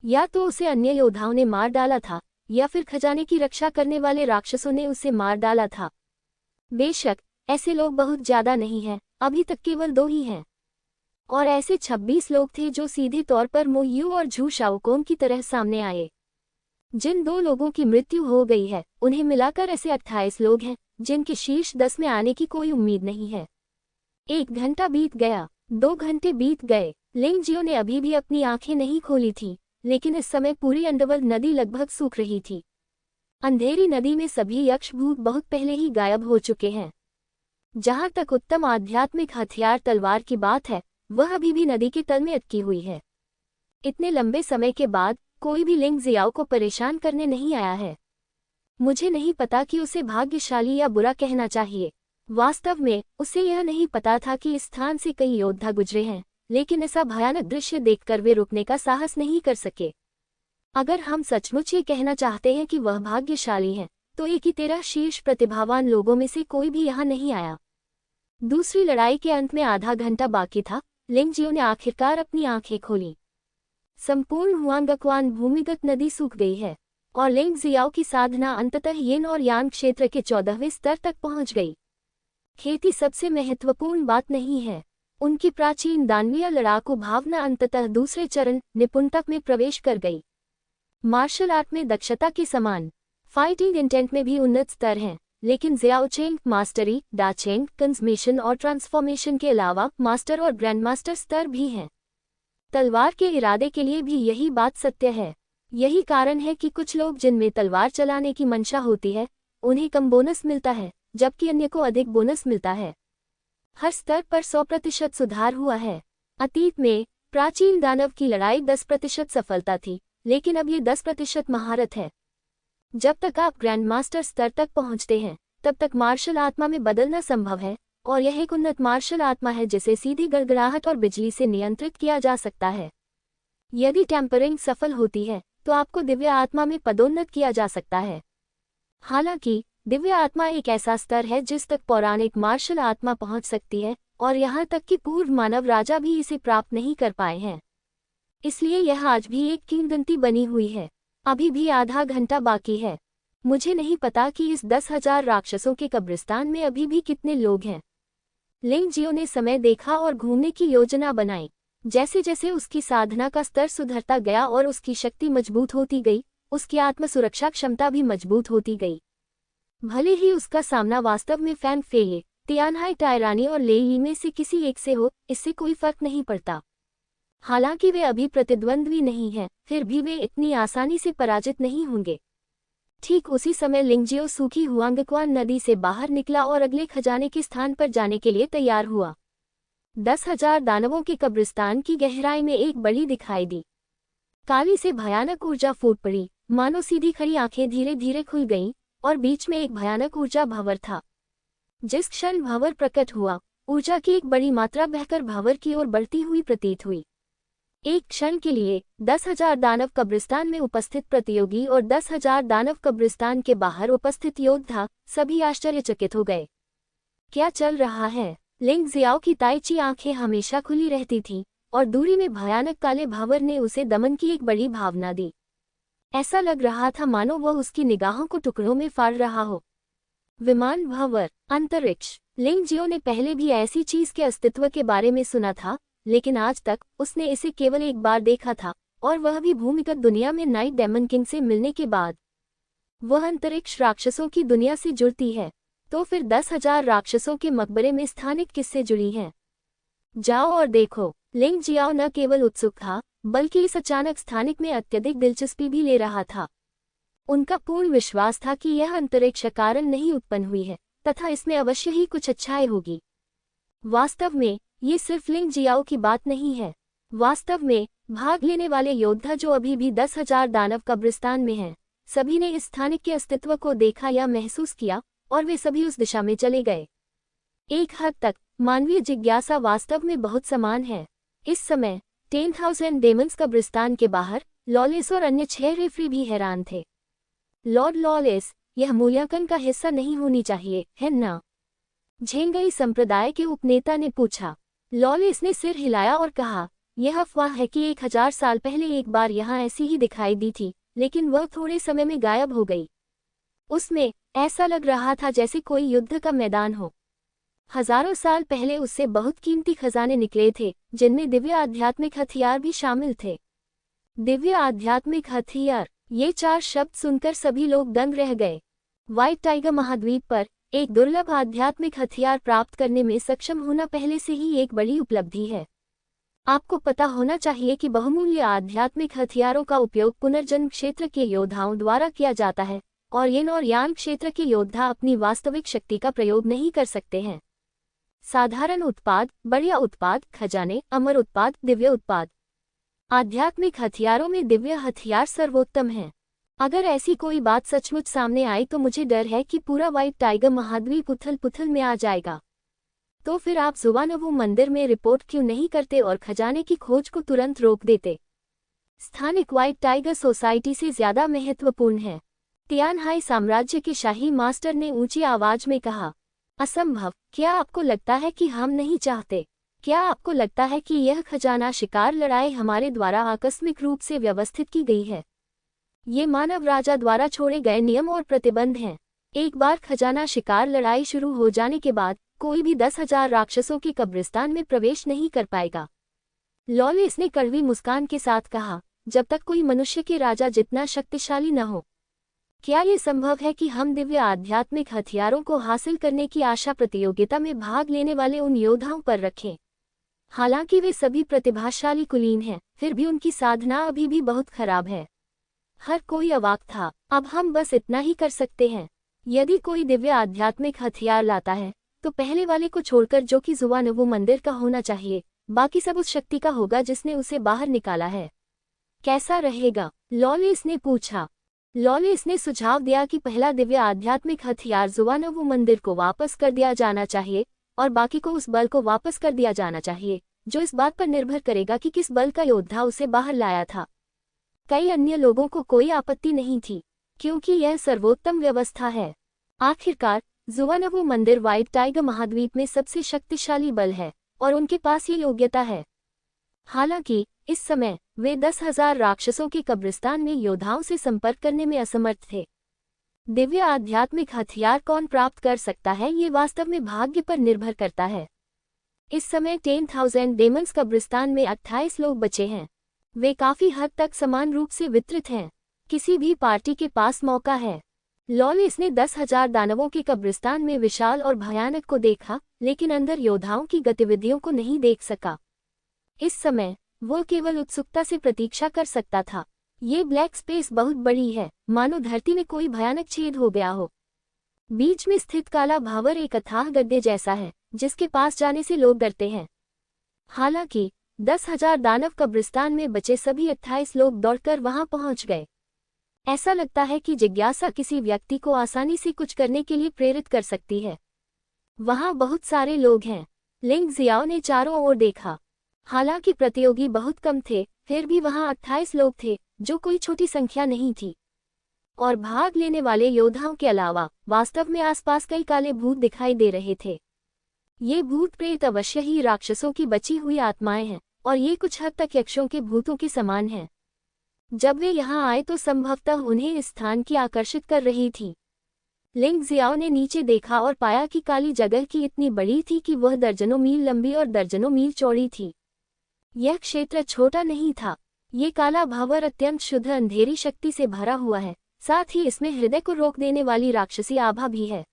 या तो उसे अन्य योद्धाओं ने मार डाला था, या फिर खजाने की रक्षा करने वाले राक्षसों ने उसे मार डाला था। बेशक ऐसे लोग बहुत ज्यादा नहीं हैं, अभी तक केवल 2 ही हैं। और ऐसे 26 लोग थे जो सीधे तौर पर मो यू और झू शाओकोंग की तरह सामने आए। जिन 2 लोगों की मृत्यु हो गई है, उन्हें मिलाकर ऐसे 28 लोग हैं जिनके शीर्ष 10 में आने की कोई उम्मीद नहीं है। 1 घंटा बीत गया, 2 घंटे बीत गए। लिंग जियो ने अभी भी अपनी आंखें नहीं खोली थीं, लेकिन इस समय पूरी अंडरवर्ल्ड नदी लगभग सूख रही थी। अंधेरी नदी में सभी यक्ष भूत बहुत पहले ही गायब हो चुके हैं। जहां तक उत्तम आध्यात्मिक हथियार तलवार की बात है, वह अभी भी नदी के तल में अटकी हुई है। इतने लंबे समय के बाद कोई भी लिंग जियाओ को परेशान करने नहीं आया है। मुझे नहीं पता कि उसे भाग्यशाली या बुरा कहना चाहिए। वास्तव में उसे यह नहीं पता था कि इस स्थान से कई योद्धा गुजरे हैं, लेकिन ऐसा भयानक दृश्य देखकर वे रुकने का साहस नहीं कर सके। अगर हम सचमुच ये कहना चाहते हैं कि वह भाग्यशाली हैं, तो एक ही 13 शीर्ष प्रतिभावान लोगों में से कोई भी यहाँ नहीं आया। दूसरी लड़ाई के अंत में आधा घंटा बाकी था। लिंग जियो ने आखिरकार अपनी आंखें खोली। संपूर्ण हुआंगक्वान भूमिगत नदी सूख गई है और लिंग जियाओ की साधना अंततः यिन और यांग क्षेत्र के 14वें स्तर तक पहुंच गई। खेती सबसे महत्वपूर्ण बात नहीं है। उनकी प्राचीन दानवीय लड़ाकू भावना अंततः दूसरे चरण निपुणता में प्रवेश कर गई। मार्शल आर्ट में दक्षता के समान फाइटिंग इंटेंट में भी उन्नत स्तर हैं, लेकिन ज़ियाओचेंग मास्टरी, डाचेंग, कंसमेशन और ट्रांसफॉर्मेशन के अलावा मास्टर और ग्रैंड मास्टर स्तर भी हैं। तलवार के इरादे के लिए भी यही बात सत्य है। यही कारण है कि कुछ लोग जिनमें तलवार चलाने की मंशा होती है, उन्हें कम बोनस मिलता है, जबकि अन्य को अधिक बोनस मिलता है। हर स्तर पर 100% सुधार हुआ है। अतीत में प्राचीन दानव की लड़ाई 10% सफलता थी, लेकिन अब ये 10% महारत है। जब तक आप ग्रैंड मास्टर स्तर तक पहुंचते हैं, तब तक मार्शल आत्मा में बदलना संभव है, और यह एक उन्नत मार्शल आत्मा है जिसे सीधी गड़गड़ाहट और बिजली से नियंत्रित किया जा सकता है। यदि टेम्परिंग सफल होती है, तो आपको दिव्य आत्मा में पदोन्नत किया जा सकता है। हालांकि दिव्य आत्मा एक ऐसा स्तर है जिस तक पौराणिक मार्शल आत्मा पहुंच सकती है, और यहाँ तक कि पूर्व मानव राजा भी इसे प्राप्त नहीं कर पाए हैं। इसलिए यह आज भी एक किंवदंती बनी हुई है। अभी भी आधा घंटा बाकी है। मुझे नहीं पता कि इस 10,000 राक्षसों के कब्रिस्तान में अभी भी कितने लोग हैं। लिंग जियो ने समय देखा और घूमने की योजना बनाई। जैसे जैसे उसकी साधना का स्तर सुधरता गया और उसकी शक्ति मजबूत होती गई, उसकी आत्मसुरक्षा क्षमता भी मजबूत होती गई। भले ही उसका सामना वास्तव में फैंग फेये, तियानहाई टायरानी और लेई में से किसी एक से हो, इससे कोई फर्क नहीं पड़ता। हालांकि वे अभी प्रतिद्वंद्वी नहीं हैं, फिर भी वे इतनी आसानी से पराजित नहीं होंगे। ठीक उसी समय लिंगजियो सूखी हुआंगक्वान नदी से बाहर निकला और अगले खजाने के स्थान पर जाने के लिए तैयार हुआ। 10,000 दानवों के कब्रिस्तान की गहराई में एक बड़ी दिखाई दी। काली से भयानक ऊर्जा फूट पड़ी, मानो सीधी खड़ी आंखें धीरे धीरे खुल गईं, और बीच में एक भयानक ऊर्जा भंवर था। जिस क्षण भंवर प्रकट हुआ, ऊर्जा की एक बड़ी मात्रा बहकर भंवर की ओर बढ़ती हुई प्रतीत हुई। एक क्षण के लिए 10,000 दानव कब्रिस्तान में उपस्थित प्रतियोगी और 10,000 दानव कब्रिस्तान के बाहर उपस्थित योद्धा सभी आश्चर्यचकित हो गए। क्या चल रहा है? लिंग जियाओ की ताइची आंखें हमेशा खुली रहती थीं, और दूरी में भयानक काले भंवर ने उसे दमन की एक बड़ी भावना दी। ऐसा लग रहा था मानो वह उसकी निगाहों को टुकड़ों में फाड़ रहा हो। विमान, भंवर, अंतरिक्ष। लिंग जियो ने पहले भी ऐसी चीज के अस्तित्व के बारे में सुना था, लेकिन आज तक उसने इसे केवल एक बार देखा था, और वह भी भूमिगत दुनिया में नाइट डेमन किंग से मिलने के बाद। वह अंतरिक्ष राक्षसों की दुनिया से जुड़ती है, तो फिर 10,000 राक्षसों के मकबरे में स्थानिक किससे जुड़ी हैं? जाओ और देखो। लिंग जियाओ न केवल उत्सुक था, बल्कि इस अचानक स्थानिक में अत्यधिक दिलचस्पी भी ले रहा था। उनका पूर्ण विश्वास था कि यह अंतरिक्ष कारण नहीं उत्पन्न हुई है, तथा इसमें अवश्य ही कुछ अच्छाई होगी। वास्तव में ये सिर्फ लिंग जियाओ की बात नहीं है। वास्तव में भाग लेने वाले योद्धा जो अभी भी 10,000 दानव कब्रिस्तान में हैं, सभी ने इस स्थानिक के अस्तित्व को देखा या महसूस किया, और वे सभी उस दिशा में चले गए। एक हद तक मानवीय जिज्ञासा वास्तव में बहुत समान है। इस समय 10,000 डेमन्स कब्रिस्तान के बाहर लॉलेस और अन्य 6 रेफरी भी हैरान थे। लॉर्ड लॉलेस, यह मूल्यांकन का हिस्सा नहीं होनी चाहिए, है ना? झेंगई संप्रदाय के उपनेता ने पूछा। लॉलेस ने सिर हिलाया और कहा, यह अफवाह है कि 1000 साल पहले एक बार यहाँ ऐसी ही दिखाई दी थी, लेकिन वह थोड़े समय में गायब हो गई। उसमें ऐसा लग रहा था जैसे कोई युद्ध का मैदान हो। हजारों साल पहले उससे बहुत कीमती खजाने निकले थे, जिनमें दिव्य आध्यात्मिक हथियार भी शामिल थे। दिव्य आध्यात्मिक हथियार, ये 4 शब्द सुनकर सभी लोग दंग रह गए। व्हाइट टाइगर महाद्वीप पर एक दुर्लभ आध्यात्मिक हथियार प्राप्त करने में सक्षम होना पहले से ही एक बड़ी उपलब्धि है। आपको पता होना चाहिए कि बहुमूल्य आध्यात्मिक हथियारों का उपयोग पुनर्जन्म क्षेत्र के योद्धाओं द्वारा किया जाता है, और यिन और यान क्षेत्र के योद्धा अपनी वास्तविक शक्ति का प्रयोग नहीं कर सकते हैं। साधारण उत्पाद, बढ़िया उत्पाद, खजाने, अमर उत्पाद, दिव्य उत्पाद। आध्यात्मिक हथियारों में दिव्य हथियार सर्वोत्तम हैं। अगर ऐसी कोई बात सचमुच सामने आई तो मुझे डर है कि पूरा व्हाइट टाइगर महाद्वीप उथल पुथल में आ जाएगा। तो फिर आप जुवानवू मंदिर में रिपोर्ट क्यों नहीं करते और खजाने की खोज को तुरंत रोक देते? स्थानिक व्हाइट टाइगर सोसाइटी से ज्यादा महत्वपूर्ण है। तियानहाई साम्राज्य के शाही मास्टर ने ऊंची आवाज में कहा, असंभव। क्या आपको लगता है कि हम नहीं चाहते? क्या आपको लगता है कि यह खजाना शिकार लड़ाई हमारे द्वारा आकस्मिक रूप से व्यवस्थित की गई है? ये मानव राजा द्वारा छोड़े गए नियम और प्रतिबंध हैं। एक बार खजाना शिकार लड़ाई शुरू हो जाने के बाद कोई भी 10,000 राक्षसों के कब्रिस्तान में प्रवेश नहीं कर पाएगा। लॉलिस ने कड़वी मुस्कान के साथ कहा, जब तक कोई मनुष्य के राजा जितना शक्तिशाली न हो। क्या ये संभव है कि हम दिव्य आध्यात्मिक हथियारों को हासिल करने की आशा प्रतियोगिता में भाग लेने वाले उन योद्धाओं पर रखें? हालांकि वे सभी प्रतिभाशाली कुलीन हैं, फिर भी उनकी साधना अभी भी बहुत खराब है। हर कोई अवाक था। अब हम बस इतना ही कर सकते हैं। यदि कोई दिव्य आध्यात्मिक हथियार लाता है तो पहले वाले को छोड़कर, जो कि जुवानवू मंदिर का होना चाहिए, बाकी सब उस शक्ति का होगा जिसने उसे बाहर निकाला है। कैसा रहेगा? लॉलिस ने पूछा। लॉलिस ने सुझाव दिया कि पहला दिव्य आध्यात्मिक हथियार जुवानवू मंदिर को वापस कर दिया जाना चाहिए और बाकी को उस बल को वापस कर दिया जाना चाहिए, जो इस बात पर निर्भर करेगा कि किस बल का योद्धा उसे बाहर लाया था। कई अन्य लोगों को कोई आपत्ति नहीं थी, क्योंकि यह सर्वोत्तम व्यवस्था है। आखिरकार जुवानवू मंदिर व्हाइट टाइगर महाद्वीप में सबसे शक्तिशाली बल है और उनके पास ये योग्यता है। हालांकि इस समय वे 10,000 राक्षसों के कब्रिस्तान में योद्धाओं से संपर्क करने में असमर्थ थे। दिव्य आध्यात्मिक हथियार कौन प्राप्त कर सकता है, ये वास्तव में भाग्य पर निर्भर करता है। इस समय 10,000 डेमन्स कब्रिस्तान में 28 लोग बचे हैं। वे काफी हद तक समान रूप से वितरित हैं। किसी भी पार्टी के पास मौका है। लॉलिस ने 10,000 दानवों के कब्रिस्तान में विशाल और भयानक को देखा, लेकिन अंदर योद्धाओं की गतिविधियों को नहीं देख सका। इस समय वो केवल उत्सुकता से प्रतीक्षा कर सकता था। ये ब्लैक स्पेस बहुत बड़ी है, मानो धरती में कोई भयानक छेद हो गया हो। बीच में स्थित काला भावर एक अथाह गड्ढे जैसा है, जिसके पास जाने से लोग डरते हैं। हालांकि 10,000 दानव कब्रिस्तान में बचे सभी 28 लोग दौड़कर वहां पहुंच गए। ऐसा लगता है कि जिज्ञासा किसी व्यक्ति को आसानी से कुछ करने के लिए प्रेरित कर सकती है। वहां बहुत सारे लोग हैं। लिंग जियाओ ने चारों ओर देखा। हालांकि प्रतियोगी बहुत कम थे, फिर भी वहां 28 लोग थे, जो कोई छोटी संख्या नहीं थी। और भाग लेने वाले योद्धाओं के अलावा वास्तव में आसपास कई काले भूत दिखाई दे रहे थे। ये भूत प्रेत अवश्य ही राक्षसों की बची हुई आत्माएं हैं, और ये कुछ हद तक यक्षों के भूतों के समान हैं। जब वे यहाँ आए तो संभवतः उन्हें इस स्थान की आकर्षित कर रही थी। लिंग जियाओ ने नीचे देखा और पाया कि काली जगह की इतनी बड़ी थी कि वह दर्जनों मील लंबी और दर्जनों मील चौड़ी थी। यह क्षेत्र छोटा नहीं था। ये काला भावर अत्यंत शुद्ध अंधेरी शक्ति से भरा हुआ है, साथ ही इसमें हृदय को रोक देने वाली राक्षसी आभा भी है।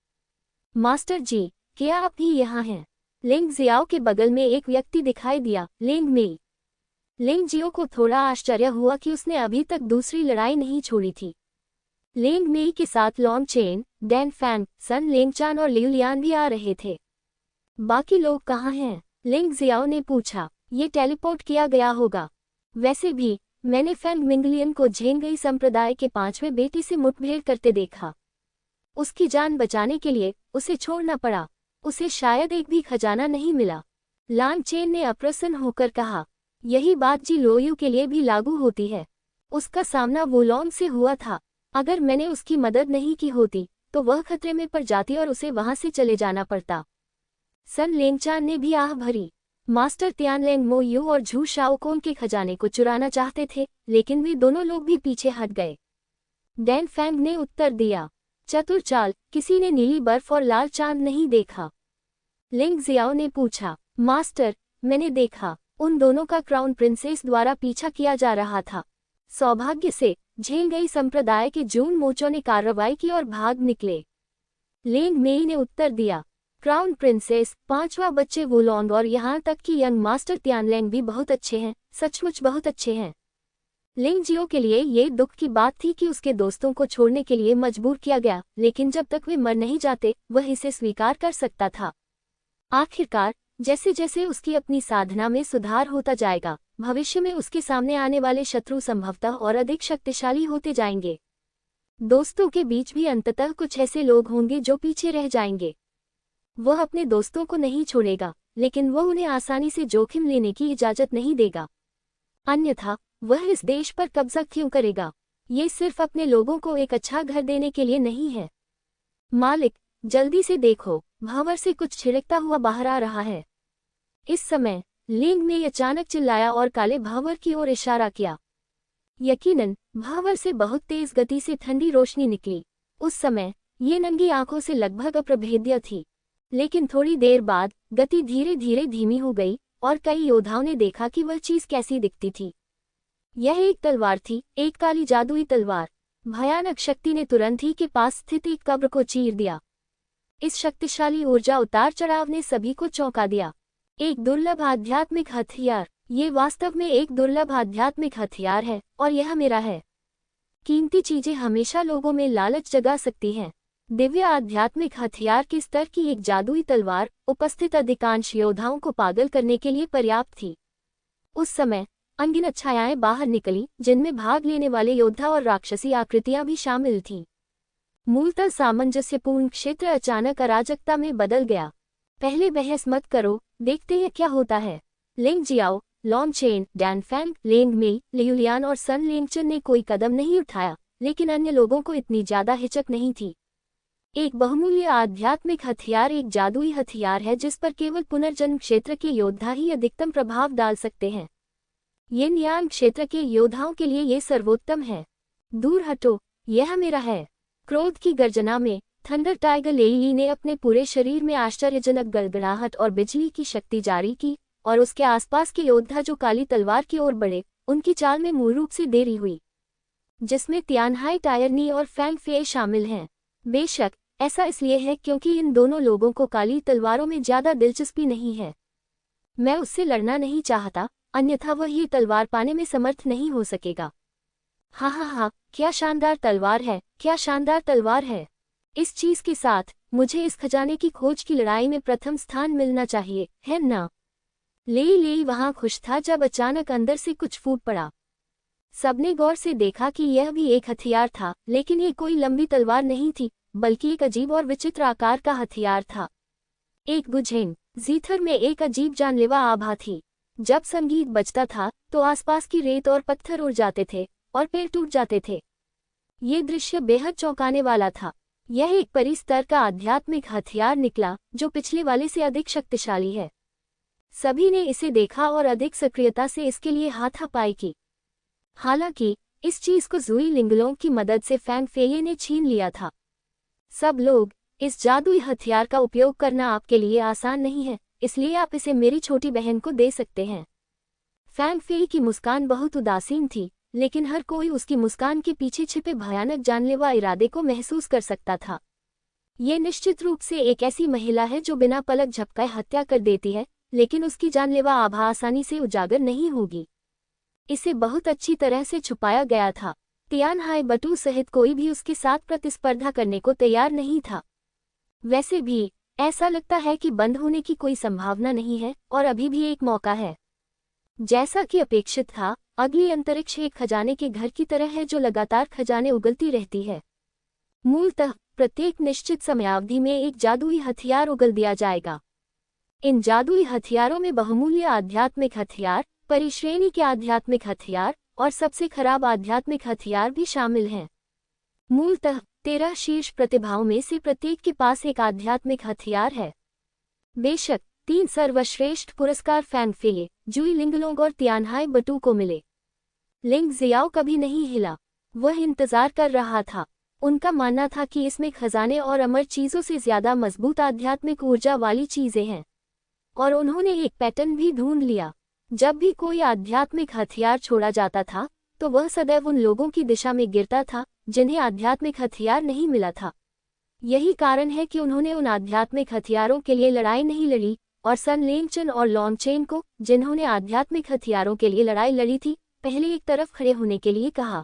मास्टर जी, क्या आप भी यहाँ हैं? लिंग जियाओ के बगल में एक व्यक्ति दिखाई दिया, लिंग मेई। लिंग जियो को थोड़ा आश्चर्य हुआ कि उसने अभी तक दूसरी लड़ाई नहीं छोड़ी थी। लिंग मेई के साथ लॉन्ग चेन, डैन फैंग, सन लेंगचान और लियुलियान भी आ रहे थे। बाकी लोग कहाँ हैं? लिंग जियाओ ने पूछा। ये टेलीपोर्ट किया गया होगा। वैसे भी मैंने फैंग मिंगलियन को झेंगई संप्रदाय के 5वें बेटे से मुठभेड़ करते देखा। उसकी जान बचाने के लिए उसे छोड़ना पड़ा। उसे शायद एक भी खजाना नहीं मिला। लांग चेन ने अप्रसन्न होकर कहा। यही बात जी लोयू के लिए भी लागू होती है। उसका सामना वुलोंग से हुआ था। अगर मैंने उसकी मदद नहीं की होती तो वह खतरे में पड़ जाती और उसे वहां से चले जाना पड़ता। सन लेंगचान ने भी आह भरी। मास्टर तियानलेंग मो यू और झू शाओकोन के खजाने को चुराना चाहते थे, लेकिन वे दोनों लोग भी पीछे हट गए। डैन फैंग ने उत्तर दिया, चतुर चाल, किसी ने नीली बर्फ और लाल चांद नहीं देखा। लिंग जियाओ ने पूछा, मास्टर, मैंने देखा, उन दोनों का क्राउन प्रिंसेस द्वारा पीछा किया जा रहा था। सौभाग्य से झेल गई संप्रदाय के जून मोचों ने कार्रवाई की और भाग निकले। लेंग मेई ने उत्तर दिया, क्राउन प्रिंसेस, 5वां बच्चे वुलोंग और यहाँ तक कि यंग मास्टर तियानलेंग भी बहुत अच्छे हैं, सचमुच बहुत अच्छे हैं। लिंग जियो के लिए ये दुख की बात थी कि उसके दोस्तों को छोड़ने के लिए मजबूर किया गया, लेकिन जब तक वे मर नहीं जाते वह इसे स्वीकार कर सकता था। आखिरकार जैसे जैसे उसकी अपनी साधना में सुधार होता जाएगा, भविष्य में उसके सामने आने वाले शत्रु संभवतः और अधिक शक्तिशाली होते जाएंगे। दोस्तों के बीच भी अंततः कुछ ऐसे लोग होंगे जो पीछे रह जाएंगे। वह अपने दोस्तों को नहीं छोड़ेगा, लेकिन वह उन्हें आसानी से जोखिम लेने की इजाजत नहीं देगा। अन्यथा वह इस देश पर कब्जा क्यों करेगा? ये सिर्फ अपने लोगों को एक अच्छा घर देने के लिए नहीं है। मालिक, जल्दी से देखो, भावर से कुछ छिड़कता हुआ बाहर आ रहा है। इस समय लिंग ने अचानक चिल्लाया और काले भावर की ओर इशारा किया। यकीनन भावर से बहुत तेज गति से ठंडी रोशनी निकली। उस समय ये नंगी आंखों से लगभग अप्रभेद्य थी, लेकिन थोड़ी देर बाद गति धीरे धीरे धीमी हो गई और कई योद्धाओं ने देखा कि वह चीज कैसी दिखती थी। यह एक तलवार थी, एक काली जादुई तलवार। भयानक शक्ति ने तुरंत ही के पास स्थित एक कब्र को चीर दिया। इस शक्तिशाली ऊर्जा उतार चढ़ाव ने सभी को चौंका दिया। एक दुर्लभ आध्यात्मिक हथियार, ये वास्तव में एक दुर्लभ आध्यात्मिक हथियार है और यह मेरा है। कीमती चीजें हमेशा लोगों में लालच जगा सकती हैं। दिव्य आध्यात्मिक हथियार के स्तर की एक जादुई तलवार उपस्थित अधिकांश योद्धाओं को पागल करने के लिए पर्याप्त थी। उस समय अनगिनत छायाएं बाहर निकली, जिनमें भाग लेने वाले योद्धा और राक्षसी आकृतियां भी शामिल थीं। मूलतः सामंजस्यपूर्ण क्षेत्र अचानक अराजकता में बदल गया। पहले बहस मत करो, देखते हैं क्या होता है। Ling Jiao, Long Chen, Dan Fang, Leng Mei, Liulian और सन लेंगचन ने कोई कदम नहीं उठाया, लेकिन अन्य लोगों को इतनी ज्यादा हिचक नहीं थी। एक बहुमूल्य आध्यात्मिक हथियार एक जादुई हथियार है जिस पर केवल पुनर्जन्म क्षेत्र के योद्धा ही अधिकतम प्रभाव डाल सकते हैं। यिन यांग क्षेत्र के योद्धाओं के लिए ये सर्वोत्तम है। दूर हटो, यह मेरा है। क्रोध की गर्जना में थंडर टाइगर लेई ने अपने पूरे शरीर में आश्चर्यजनक गड़गड़ाहट और बिजली की शक्ति जारी की, और उसके आसपास के योद्धा जो काली तलवार की ओर बढ़े, उनकी चाल में मूल रूप से देरी हुई, जिसमें तियानहाई टायरनी और फैंग फे शामिल हैं। बेशक ऐसा इसलिए है क्योंकि इन दोनों लोगों को काली तलवारों में ज्यादा दिलचस्पी नहीं है। मैं उससे लड़ना नहीं चाहता, अन्यथा वह ये तलवार पाने में समर्थ नहीं हो सकेगा। हाँ हाँ हाँ, क्या शानदार तलवार है, क्या शानदार तलवार है। इस चीज के साथ मुझे इस खजाने की खोज की लड़ाई में प्रथम स्थान मिलना चाहिए, है ना? लेई वहां खुश था जब अचानक अंदर से कुछ फूट पड़ा। सबने गौर से देखा कि यह भी एक हथियार था, लेकिन ये कोई लंबी तलवार नहीं थी, बल्कि एक अजीब और विचित्र आकार का हथियार था। एक गुझेंग जीथर में एक अजीब जानलेवा आभा थी। जब संगीत बजता था तो आसपास की रेत और पत्थर उड़ जाते थे और पेड़ टूट जाते थे। ये दृश्य बेहद चौंकाने वाला था। यह एक परिस्तर का आध्यात्मिक हथियार निकला जो पिछले वाले से अधिक शक्तिशाली है। सभी ने इसे देखा और अधिक सक्रियता से इसके लिए हाथापाई की। हालांकि इस चीज को जुई लिंगलोंग की मदद से फैंग फेये ने छीन लिया था। सब लोग, इस जादुई हथियार का उपयोग करना आपके लिए आसान नहीं है, इसलिए आप इसे मेरी छोटी बहन को दे सकते हैं। फैंग फेई की मुस्कान बहुत उदासीन थी, लेकिन हर कोई उसकी मुस्कान के पीछे छिपे भयानक जानलेवा इरादे को महसूस कर सकता था। ये निश्चित रूप से एक ऐसी महिला है जो बिना पलक झपकाए हत्या कर देती है, लेकिन उसकी जानलेवा आभा आसानी से उजागर नहीं होगी। इसे बहुत अच्छी तरह से छुपाया गया था। तियानहाई बटू सहित कोई भी उसके साथ प्रतिस्पर्धा करने को तैयार नहीं था। वैसे भी ऐसा लगता है कि बंद होने की कोई संभावना नहीं है और अभी भी एक मौका है। जैसा कि अपेक्षित था, अगली अंतरिक्ष एक खजाने के घर की तरह है जो लगातार खजाने उगलती रहती है। मूलतः प्रत्येक निश्चित समयावधि में एक जादुई हथियार उगल दिया जाएगा। इन जादुई हथियारों में बहुमूल्य आध्यात्मिक हथियार, परिश्रेणी के आध्यात्मिक हथियार और सबसे खराब आध्यात्मिक हथियार भी शामिल हैं। मूलतः 13 शीर्ष प्रतिभाओं में से प्रत्येक के पास एक आध्यात्मिक हथियार है। बेशक 3 सर्वश्रेष्ठ पुरस्कार फैंग फेये, जुई लिंगलोंग और तियानहाई बटू को मिले। लिंग जियाओ कभी नहीं हिला, वह इंतजार कर रहा था। उनका मानना था कि इसमें खजाने और अमर चीजों से ज्यादा मजबूत आध्यात्मिक ऊर्जा वाली चीजें हैं, और उन्होंने एक पैटर्न भी ढूंढ लिया। जब भी कोई आध्यात्मिक हथियार छोड़ा जाता था तो वह सदैव उन लोगों की दिशा में गिरता था जिन्हें आध्यात्मिक हथियार नहीं मिला था। यही कारण है कि उन्होंने उन आध्यात्मिक हथियारों के लिए लड़ाई नहीं लड़ी और सन लेंगचन और लॉन्गचेन को, जिन्होंने आध्यात्मिक हथियारों के लिए लड़ाई लड़ी थी, पहले एक तरफ खड़े होने के लिए कहा।